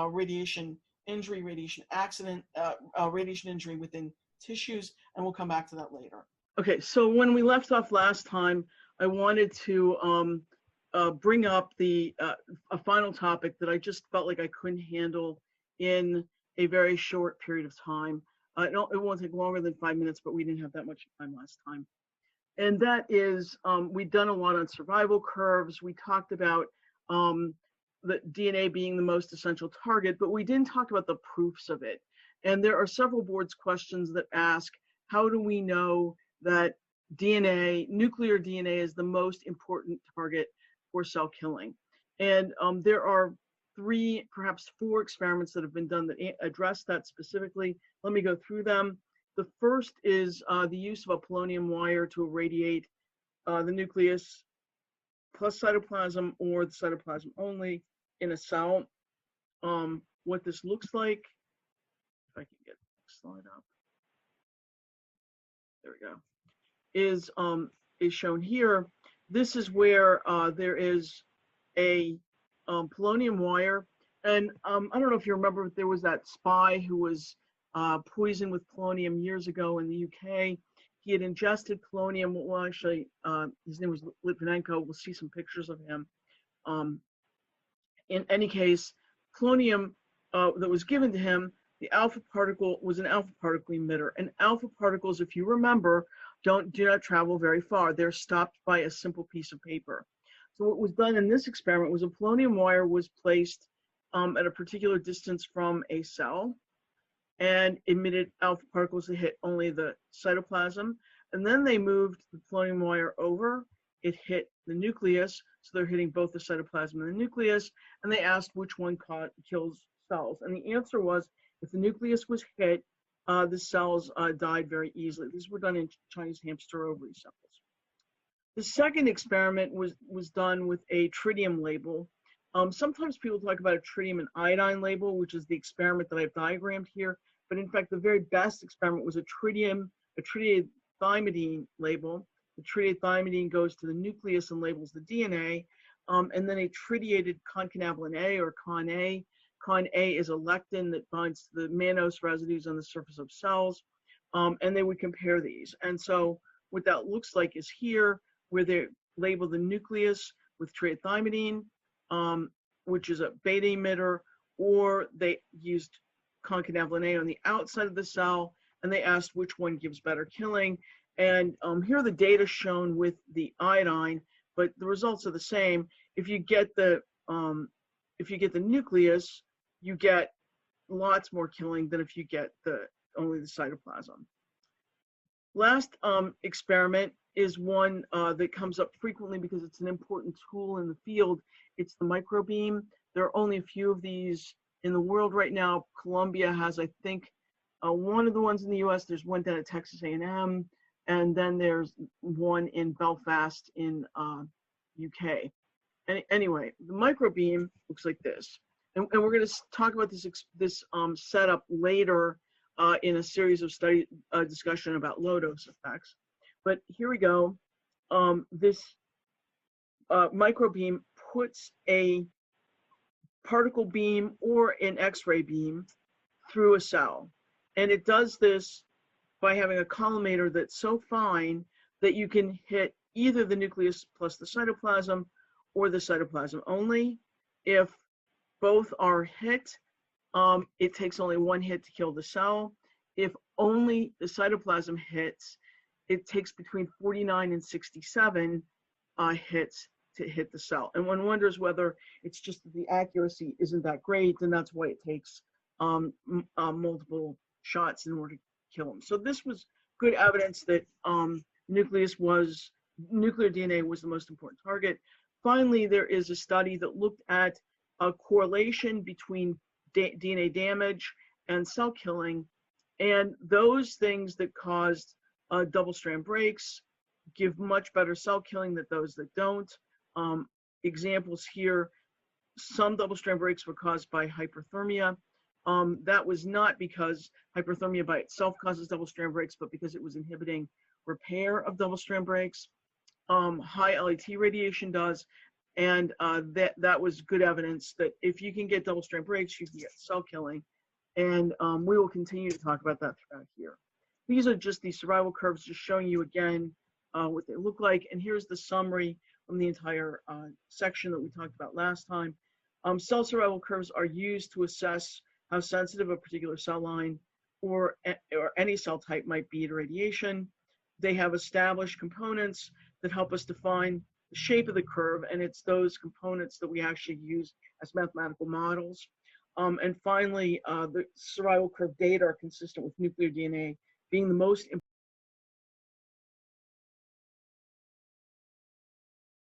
radiation injury, radiation accident, radiation injury within tissues, and we'll come back to that later. Okay, so when we left off last time, I wanted to bring up a final topic that I just felt like I couldn't handle in a very short period of time. It won't take longer than 5 minutes, but we didn't have that much time last time. And that is, we've done a lot on survival curves. We talked about the DNA being the most essential target, but we didn't talk about the proofs of it. And there are several boards questions that ask, how do we know that DNA, nuclear DNA, is the most important target for cell killing? And there are 3, perhaps 4 experiments that have been done that address that specifically. Let me go through them. The first is the use of a polonium wire to irradiate the nucleus plus cytoplasm or the cytoplasm only in a cell. What this looks like, if I can get the slide up, there we go, is shown here. This is where there is a polonium wire, and I don't know if you remember, but there was that spy who was poisoned with polonium years ago in the UK. He had ingested polonium. Well, actually, his name was Litvinenko. We'll see some pictures of him. In any case, polonium that was given to him, the alpha particle was an alpha particle emitter. And alpha particles, if you remember, do not travel very far. They're stopped by a simple piece of paper. So what was done in this experiment was a polonium wire was placed at a particular distance from a cell. and emitted alpha particles that hit only the cytoplasm. And then they moved the polonium wire over. It hit the nucleus, so they're hitting both the cytoplasm and the nucleus, and they asked which one kills cells. And the answer was, if the nucleus was hit, the cells died very easily. These were done in Chinese hamster ovary cells. The second experiment was done with a tritium label. Sometimes people talk about a tritium and iodine label, which is the experiment that I've diagrammed here. But in fact, the very best experiment was a tritiethymidine label. The tritiethymidine goes to the nucleus and labels the DNA. And then a tritiated concanavalin A, or Con A. Con A is a lectin that binds to the mannose residues on the surface of cells. And they would compare these. And so what that looks like is here, where they label the nucleus with tritiethymidine, which is a beta emitter, or they used concanavalin A on the outside of the cell, and they asked which one gives better killing. And here are the data shown with the iodine, but the results are the same. If you get the nucleus, you get lots more killing than if you get only the cytoplasm. Last experiment is one that comes up frequently because it's an important tool in the field. It's the microbeam. There are only a few of these in the world right now. Columbia has, I think, one of the ones in the US. There's one down at Texas A&M, and then there's one in Belfast in UK. Anyway, the microbeam looks like this. And we're going to talk about this setup later in a series of discussion about low-dose effects. But here we go. This microbeam puts a particle beam or an X-ray beam through a cell. And it does this by having a collimator that's so fine that you can hit either the nucleus plus the cytoplasm or the cytoplasm only. If both are hit, it takes only one hit to kill the cell. If only the cytoplasm hits, it takes between 49 and 67 hits to hit the cell. And one wonders whether it's just that the accuracy isn't that great, and that's why it takes multiple shots in order to kill them. So this was good evidence that nuclear DNA was the most important target. Finally, there is a study that looked at a correlation between DNA damage and cell killing, and those things that caused double-strand breaks give much better cell killing than those that don't. Examples here, some double-strand breaks were caused by hyperthermia. That was not because hyperthermia by itself causes double-strand breaks, but because it was inhibiting repair of double-strand breaks. High LAT radiation does, and that was good evidence that if you can get double-strand breaks, you can get cell killing. And we will continue to talk about that throughout here. These are just the survival curves, just showing you again what they look like. And here's the summary from the entire section that we talked about last time. Cell survival curves are used to assess how sensitive a particular cell line or any cell type might be to radiation. They have established components that help us define the shape of the curve, and it's those components that we actually use as mathematical models. And finally, the survival curve data are consistent with nuclear DNA being the most important